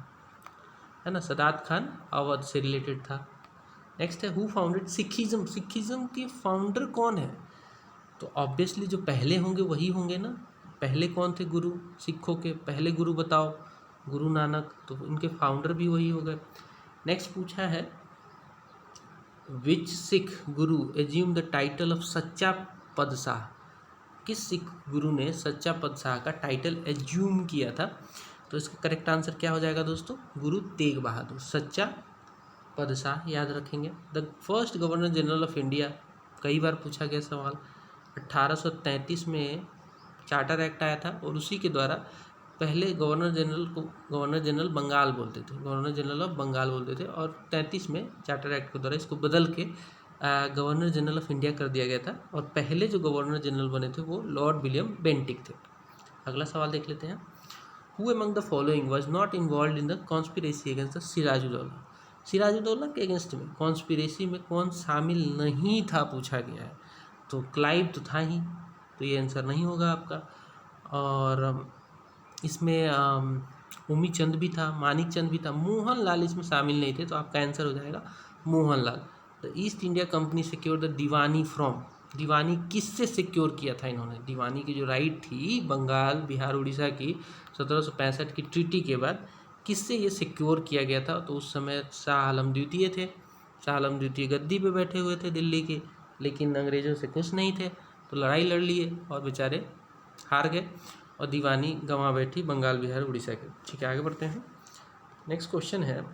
Speaker 1: है ना, सदात खान अवध से रिलेटेड था। नेक्स्ट है हु फाउंडेड सिखिज़्म। सिखिज़्म के फाउंडर कौन है? तो ऑब्वियसली जो पहले होंगे वही होंगे ना। पहले कौन थे गुरु सिखों के? पहले गुरु बताओ, गुरु नानक, तो इनके फाउंडर भी वही हो गए। नेक्स्ट पूछा है विच सिख गुरु एज्यूम द टाइटल ऑफ सच्चा पदशाह। किस सिख गुरु ने सच्चा पदशाह का टाइटल एज्यूम किया था? तो इसका करेक्ट आंसर क्या हो जाएगा दोस्तों? गुरु तेग बहादुर। सच्चा पदशाह याद रखेंगे। The first governor general of India, कई बार पूछा गया सवाल। 1833 में चार्टर एक्ट आया था और उसी के द्वारा पहले गवर्नर जनरल को गवर्नर जनरल बंगाल बोलते थे, गवर्नर जनरल ऑफ बंगाल बोलते थे, और 33 में चार्टर एक्ट के द्वारा इसको बदल के गवर्नर जनरल ऑफ इंडिया कर दिया गया था। और पहले जो गवर्नर जनरल बने थे वो लॉर्ड विलियम बेंटिक थे। अगला सवाल देख लेते हैं। Who among the following was not involve in the conspiracy against the Sirajuddaulah. Sirajuddaulah के अगेंस्ट में कॉन्स्पिरेसी में कौन शामिल नहीं था पूछा गया है। तो क्लाइव तो था ही, तो ये आंसर नहीं होगा आपका। और इसमें उमी चंद भी था, मानिक चंद भी था, मोहन लाल इसमें शामिल नहीं थे, तो आपका आंसर हो जाएगा Mohan Lal. The East India Company secure the Diwani from. दीवानी किससे सिक्योर किया था इन्होंने? दीवानी की जो राइट थी बंगाल, बिहार, उड़ीसा की 1765 की ट्रीटी के बाद किससे ये सिक्योर किया गया था? तो उस समय शाह आलम द्वितीय थे। शाह आलम द्वितीय गद्दी पे बैठे हुए थे दिल्ली के, लेकिन अंग्रेज़ों से खुश नहीं थे, तो लड़ाई लड़ लिए और बेचारे हार गए और दीवानी गंवा बैठी बंगाल, बिहार, उड़ीसा के। ठीक है, आगे बढ़ते हैं। नेक्स्ट क्वेश्चन है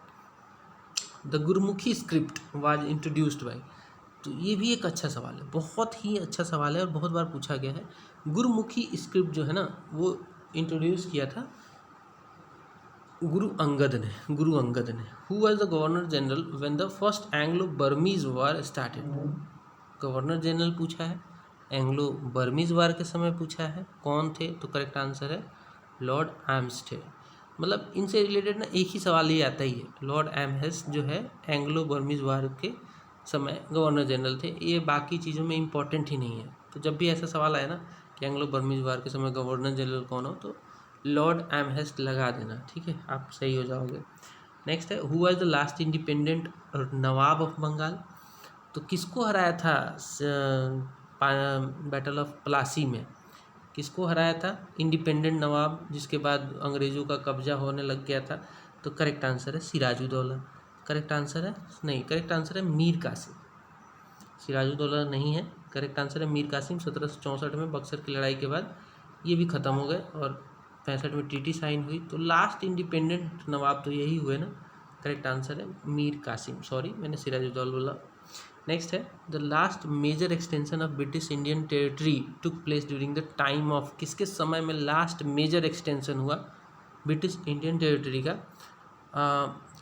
Speaker 1: the Gurmukhi script was introduced by. तो ये भी एक अच्छा सवाल है, बहुत ही अच्छा सवाल है और बहुत बार पूछा गया है। गुरुमुखी स्क्रिप्ट जो है ना वो इंट्रोड्यूस किया था गुरु अंगद ने। Who was the governor general when the first Anglo Burmese war started. Governor general पूछा है, एंग्लो बर्मीज वार के समय पूछा है, कौन थे? तो करेक्ट आंसर है लॉर्ड एम्स थे। मतलब इनसे रिलेटेड ना एक ही सवाल ही आता ही है। लॉर्ड एमहेस्ट जो है एंग्लो बर्मीज वार के समय गवर्नर जनरल थे, ये बाकी चीज़ों में इंपॉर्टेंट ही नहीं है। तो जब भी ऐसा सवाल आए ना कि एंग्लो बर्मीज वार के समय गवर्नर जनरल कौन हो, तो लॉर्ड एमहेस्ट लगा देना, ठीक है, आप सही हो जाओगे। नेक्स्ट है who was the last independent nawab of Bengal. तो किसको हराया था बैटल ऑफ प्लासी में? किसको हराया था? इंडिपेंडेंट नवाब जिसके बाद अंग्रेज़ों का कब्जा होने लग गया था। तो करेक्ट आंसर है सिराजुद्दौला। करेक्ट आंसर है नहीं, करेक्ट आंसर है मीर कासिम। सिराजुद्दौला नहीं है, करेक्ट आंसर है मीर कासिम। 1764 में बक्सर की लड़ाई के बाद ये भी ख़त्म हो गए और 65 में ट्रीटी साइन हुई। तो लास्ट इंडिपेंडेंट नवाब तो यही हुए ना। करेक्ट आंसर है मीर कासिम। सॉरी, मैंने सिराजुद्दौला बोला। नेक्स्ट है the last major extension of British Indian territory took place during the time of. किसके समय में लास्ट मेजर एक्सटेंशन हुआ ब्रिटिश इंडियन टेरिटरी का?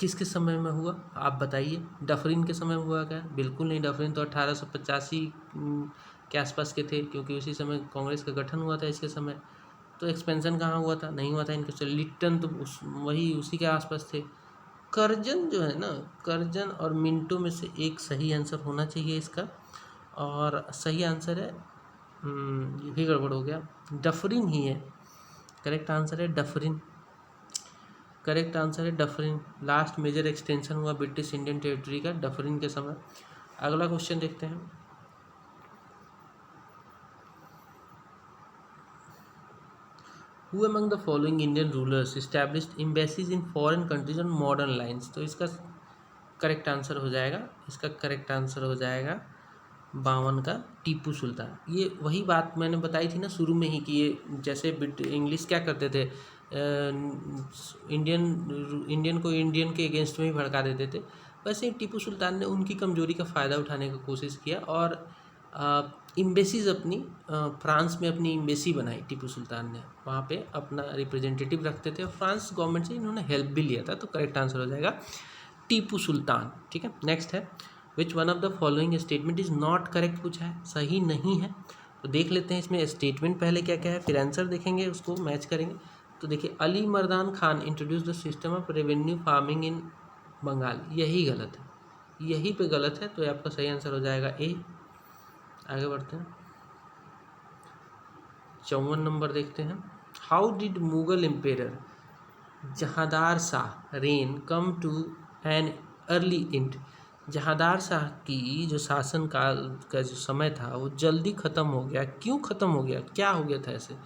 Speaker 1: किसके समय में हुआ आप बताइए। डफरिन के समय हुआ क्या? बिल्कुल नहीं, डफरिन तो 1885 के आसपास के थे, क्योंकि उसी समय कांग्रेस का गठन हुआ था इसके समय। तो एक्सपेंशन कहाँ हुआ था? नहीं हुआ था इनके। चलो लिट्टन तो वही उसी के आसपास थे। करजन जो है ना, करजन और मिंटो में से एक सही आंसर होना चाहिए इसका, और सही आंसर है ये भी गड़बड़ हो गया, डफरिन ही है। करेक्ट आंसर है डफरिन। करेक्ट आंसर है डफरिन। लास्ट मेजर एक्सटेंशन हुआ ब्रिटिश इंडियन टेरिटरी का डफरिन के समय। अगला क्वेश्चन देखते हैं। Who among the following Indian rulers established embassies in foreign countries on modern lines? तो इसका करेक्ट आंसर हो जाएगा, इसका करेक्ट आंसर हो जाएगा 52 का टीपू सुल्तान। ये वही बात मैंने बताई थी ना शुरू में ही कि ये जैसे इंग्लिश क्या करते थे, इंडियन को इंडियन के अगेंस्ट में ही भड़का देते थे, वैसे ही टीपू सुल्तान ने उनकी कमजोरी का फ़ायदा उठाने की कोशिश किया और एम्बेसीज अपनी फ्रांस में अपनी एम्बेसी बनाई टीपू सुल्तान ने, वहाँ पे अपना रिप्रेजेंटेटिव रखते थे और फ्रांस गवर्नमेंट से इन्होंने हेल्प भी लिया था। तो करेक्ट आंसर हो जाएगा टीपू सुल्तान। ठीक है, नेक्स्ट है विच one of the following statement is not correct पूछा है, सही नहीं है। तो देख लेते हैं इसमें स्टेटमेंट पहले क्या क्या है, फिर आंसर देखेंगे, उसको मैच करेंगे। तो देखिए, Ali Mardan Khan introduce the system of revenue farming in Bengal, यही गलत है, यही पे गलत है, तो ये आपका सही आंसर हो जाएगा ए। आगे बढ़ते हैं, 54 नंबर देखते हैं। How did Mughal emperor Jahandar Shah reign come to an early end, Jahandar Shah की जो शासन काल का जो समय था वो जल्दी ख़त्म हो गया, क्यों ख़त्म हो गया, क्या हो गया था ऐसे?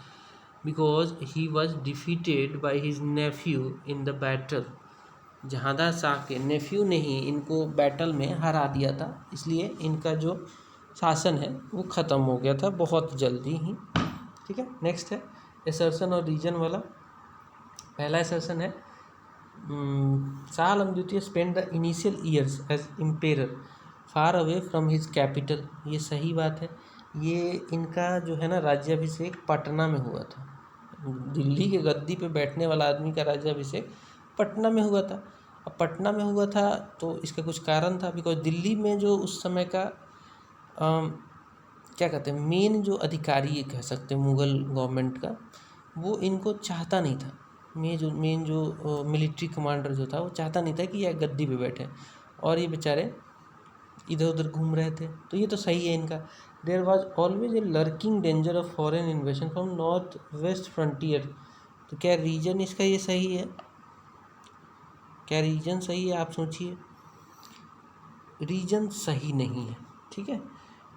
Speaker 1: Because he was defeated by his Neiphiu in the battle, Jahandar Shah के नेफ्यू ने ही इनको बैटल में हरा दिया था, इसलिए इनका जो शासन है वो ख़त्म हो गया था बहुत जल्दी ही। ठीक है, नेक्स्ट है एसर्शन और रीजन वाला। पहला एसर्शन है शाह आलम द्वितीय spend the initial years as emperor far away from his capital, ये सही बात है। ये इनका जो है ना राज्याभिषेक पटना में हुआ था, दिल्ली के गद्दी पे बैठने वाला आदमी का राज्याभिषेक पटना में हुआ था। अब पटना में हुआ था तो इसका कुछ कारण था, बिकॉज दिल्ली में जो उस समय का क्या कहते हैं मेन जो अधिकारी ये कह सकते हैं मुग़ल गवर्नमेंट का, वो इनको चाहता नहीं था। मेन जो मिलिट्री कमांडर जो था वो चाहता नहीं था कि यह गद्दी पे बैठे, और ये बेचारे इधर उधर घूम रहे थे। तो ये तो सही है इनका। There was always a lurking danger of foreign invasion from north west frontier, तो क्या रीजन इसका ये सही है? क्या रीजन सही है? आप सोचिए, रीजन सही नहीं है। ठीक है,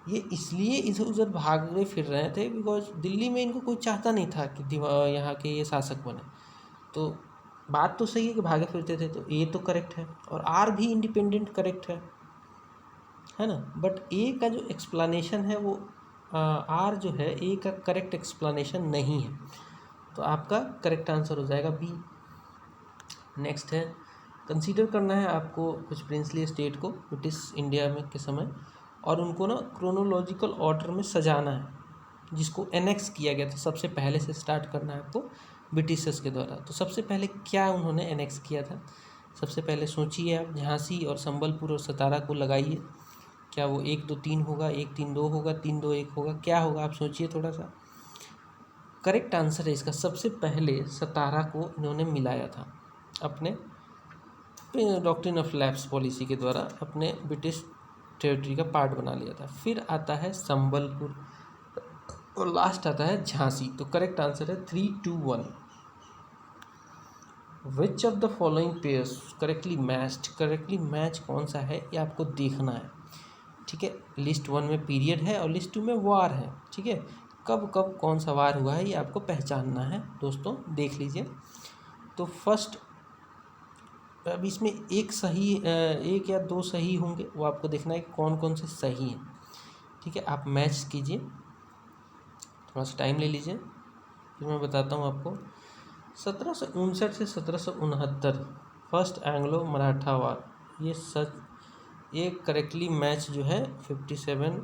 Speaker 1: ये इसलिए इधर उधर भागते फिर रहे थे बिकॉज दिल्ली में इनको कोई चाहता नहीं था कि यहाँ के ये शासक बने। तो बात तो सही है कि भागे फिरते थे, तो ए तो करेक्ट है, और आर भी इंडिपेंडेंट करेक्ट है ना। बट ए का जो एक्सप्लेनेशन है वो आर जो है ए का करेक्ट एक्सप्लेनेशन नहीं है, तो आपका करेक्ट आंसर हो जाएगा बी। नेक्स्ट है, कंसीडर करना है आपको कुछ प्रिंसली स्टेट को ब्रिटिश इंडिया में के समय, और उनको ना क्रोनोलॉजिकल ऑर्डर में सजाना है, जिसको एनेक्स किया गया था। सबसे पहले से स्टार्ट करना है आपको ब्रिटिशर्स के द्वारा। तो सबसे पहले क्या उन्होंने एनेक्स किया था, सबसे पहले सोचिए आप, झांसी और संबलपुर और सतारा को लगाइए, क्या वो 1 2 3 होगा, 1 3 2 होगा, 3 2 1 होगा, क्या होगा आप सोचिए थोड़ा सा। करेक्ट आंसर है इसका, सबसे पहले सतारा को इन्होंने मिलाया था अपने डॉक्ट्रिन ऑफ लैप्स पॉलिसी के द्वारा, अपने ब्रिटिश टेरिटरी का पार्ट बना लिया था। फिर आता है संबलपुर और लास्ट आता है झांसी। तो करेक्ट आंसर है 3 2 1। विच of the following pairs correctly matched, correctly match कौन सा है ये आपको देखना है। ठीक है, लिस्ट 1 में पीरियड है और लिस्ट 2 में वार है। ठीक है, कब कब कौन सा वार हुआ है ये आपको पहचानना है दोस्तों, देख लीजिए। तो फर्स्ट, अब इसमें एक या दो सही होंगे, वो आपको देखना है कि कौन कौन से सही हैं। ठीक है, आप मैच कीजिए, थोड़ा सा टाइम ले लीजिए, फिर मैं बताता हूँ आपको। 1759 से 1769 फर्स्ट एंग्लो मराठा वार, ये करेक्टली मैच जो है 57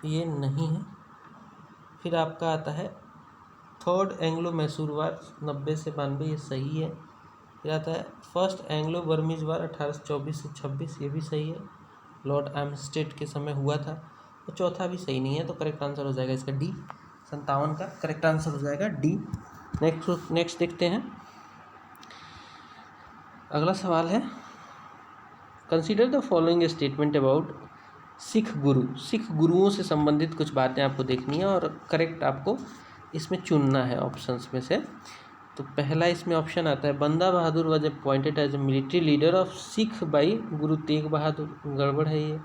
Speaker 1: ये नहीं है। फिर आपका आता है थर्ड एंग्लो मैसूर वार 90 से 92, ये सही है। फिर आता है फर्स्ट एंग्लो बर्मीज वार 1824 से 26, ये भी सही है, लॉर्ड आर्मस्टेड के समय हुआ था। और चौथा भी सही नहीं है, तो करेक्ट आंसर हो जाएगा इसका डी, 57 का करेक्ट आंसर हो जाएगा डी। नेक्स्ट देखते हैं, अगला सवाल है, consider the following statement about Sikh गुरु। सिख गुरुओं से संबंधित कुछ बातें आपको देखनी है और करेक्ट आपको इसमें चुनना है ऑप्शंस में से। तो पहला इसमें ऑप्शन आता है, Banda Bahadur was appointed as a military leader of Sikh by Guru Tegh बहादुर। गड़बड़ है ये,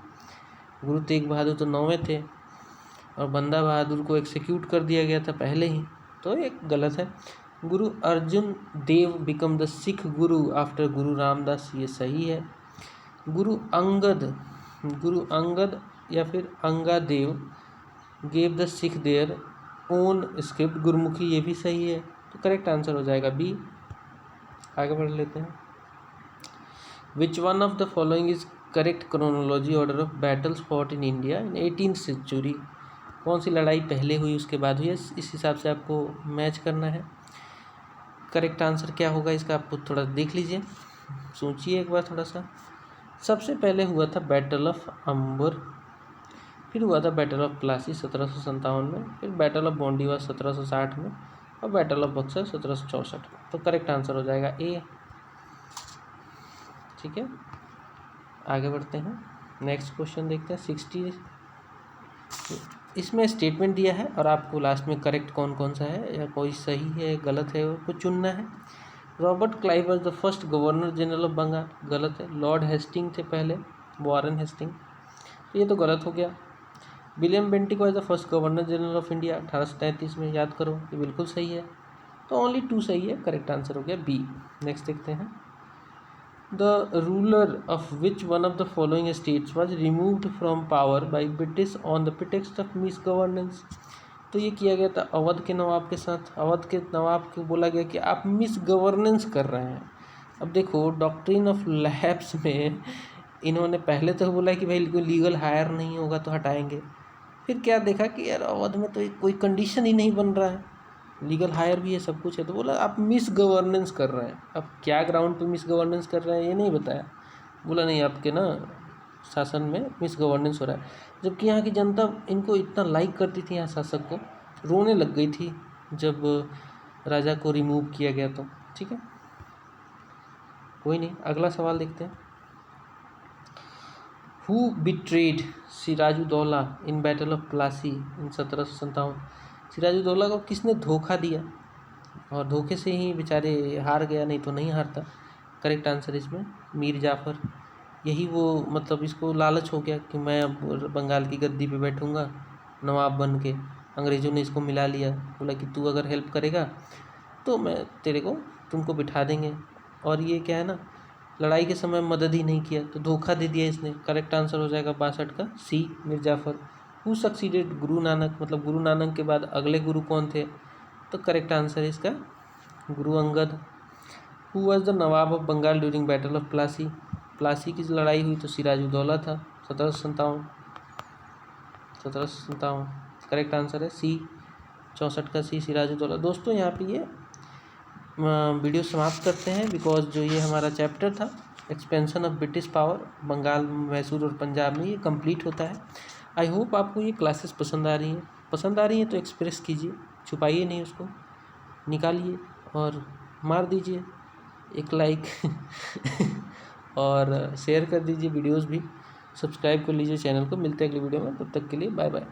Speaker 1: गुरु तेग बहादुर तो 9वें थे और बंदा बहादुर को एक्सिक्यूट कर दिया गया था पहले ही, तो एक गलत है। गुरु अर्जुन देव become the Sikh Guru after गुरु रामदास, ये सही है। गुरु अंगद या फिर Angadev gave the Sikh their own script Gurmukhi, ये भी सही है, तो करेक्ट आंसर हो जाएगा बी। आगे बढ़ लेते हैं, which one of the following is correct chronology order of battles fought in India in 18th century. कौन सी लड़ाई पहले हुई उसके बाद हुई, इस हिसाब से आपको मैच करना है। करेक्ट आंसर क्या होगा इसका आपको थोड़ा देख लीजिए, सोचिए एक बार थोड़ा सा। सबसे पहले हुआ था बैटल ऑफ अंबर, फिर हुआ था बैटल ऑफ प्लासी 1757 में, फिर बैटल ऑफ बोंडीवा 1760 में, और बैटल ऑफ बक्सर 1764 में। तो करेक्ट आंसर हो जाएगा ए। ठीक है, आगे बढ़ते हैं। नेक्स्ट क्वेश्चन देखते हैं 60। इसमें स्टेटमेंट दिया है और आपको लास्ट में करेक्ट कौन कौन सा है या कोई सही है गलत है वो चुनना है। Robert Clive was the first governor general of Bengal, गलत है। लॉर्ड हेस्टिंग थे पहले, वॉरेन हेस्टिंग, ये तो गलत हो गया। William Bentinck was the first governor general of India 1833 में, याद करो, ये बिल्कुल सही है। तो ओनली 2 सही है, करेक्ट आंसर हो गया बी। नेक्स्ट देखते हैं। The ruler of which one of the following states was removed from power by British on the pretext of miss governance. तो ये किया गया था अवध के नवाब के साथ। अवध के नवाब को बोला गया कि आप मिस गवर्नेंस कर रहे हैं। अब देखो डॉक्ट्रिन ऑफ लैप्स में इन्होंने पहले तो बोला कि भाई कोई लीगल हायर नहीं होगा तो हटाएंगे, फिर क्या देखा कि यार अवध में तो कोई कंडीशन ही नहीं बन रहा है, लीगल हायर भी है, सब कुछ है, तो बोला आप मिस गवर्नेंस कर रहे हैं। अब क्या ग्राउंड पे मिस गवर्नेंस कर रहे हैं ये नहीं बताया, बोला नहीं आपके ना शासन में मिस गवर्नेंस हो रहा है। जबकि यहाँ की जनता इनको इतना लाइक करती थी, यहाँ शासक को, रोने लग गई थी जब राजा को रिमूव किया गया तो। ठीक है, कोई नहीं, अगला सवाल देखते हैं। Who betrayed Sirajuddaula in battle of Plassey in 1757। Sirajuddaula को किसने धोखा दिया और धोखे से ही बेचारे हार गया, नहीं तो नहीं हारता। करेक्ट आंसर इसमें मीर जाफ़र। यही वो मतलब इसको लालच हो गया कि मैं अब बंगाल की गद्दी पे बैठूंगा नवाब बन के। अंग्रेज़ों ने इसको मिला लिया, बोला कि तू अगर हेल्प करेगा तो मैं तुमको बिठा देंगे। और ये क्या है ना, लड़ाई के समय मदद ही नहीं किया तो धोखा दे दिया इसने। करेक्ट आंसर हो जाएगा 62 का सी, मीर जाफ़र। हु सक्सीडेड गुरु नानक, मतलब गुरु नानक के बाद अगले गुरु कौन थे, तो करेक्ट आंसर इसका Guru Angad. Who was the nawab of Bengal during battle of Plassey. Plassey की लड़ाई हुई तो सिराजुद्दौला था 1757। करेक्ट आंसर है सी, 64 का सी, सिराजुद्दौला। दोस्तों यहाँ पे ये वीडियो समाप्त करते हैं, बिकॉज जो ये हमारा चैप्टर था expansion of British power Bengal, Mysore और पंजाब में, ये कंप्लीट होता है। आई होप आपको ये क्लासेस पसंद आ रही हैं तो एक्सप्रेस कीजिए, छुपाइए नहीं, उसको निकालिए और मार दीजिए एक लाइक और शेयर कर दीजिए वीडियोस भी, सब्सक्राइब कर लीजिए चैनल को। मिलते हैं अगली वीडियो में, तब तक के लिए बाय बाय।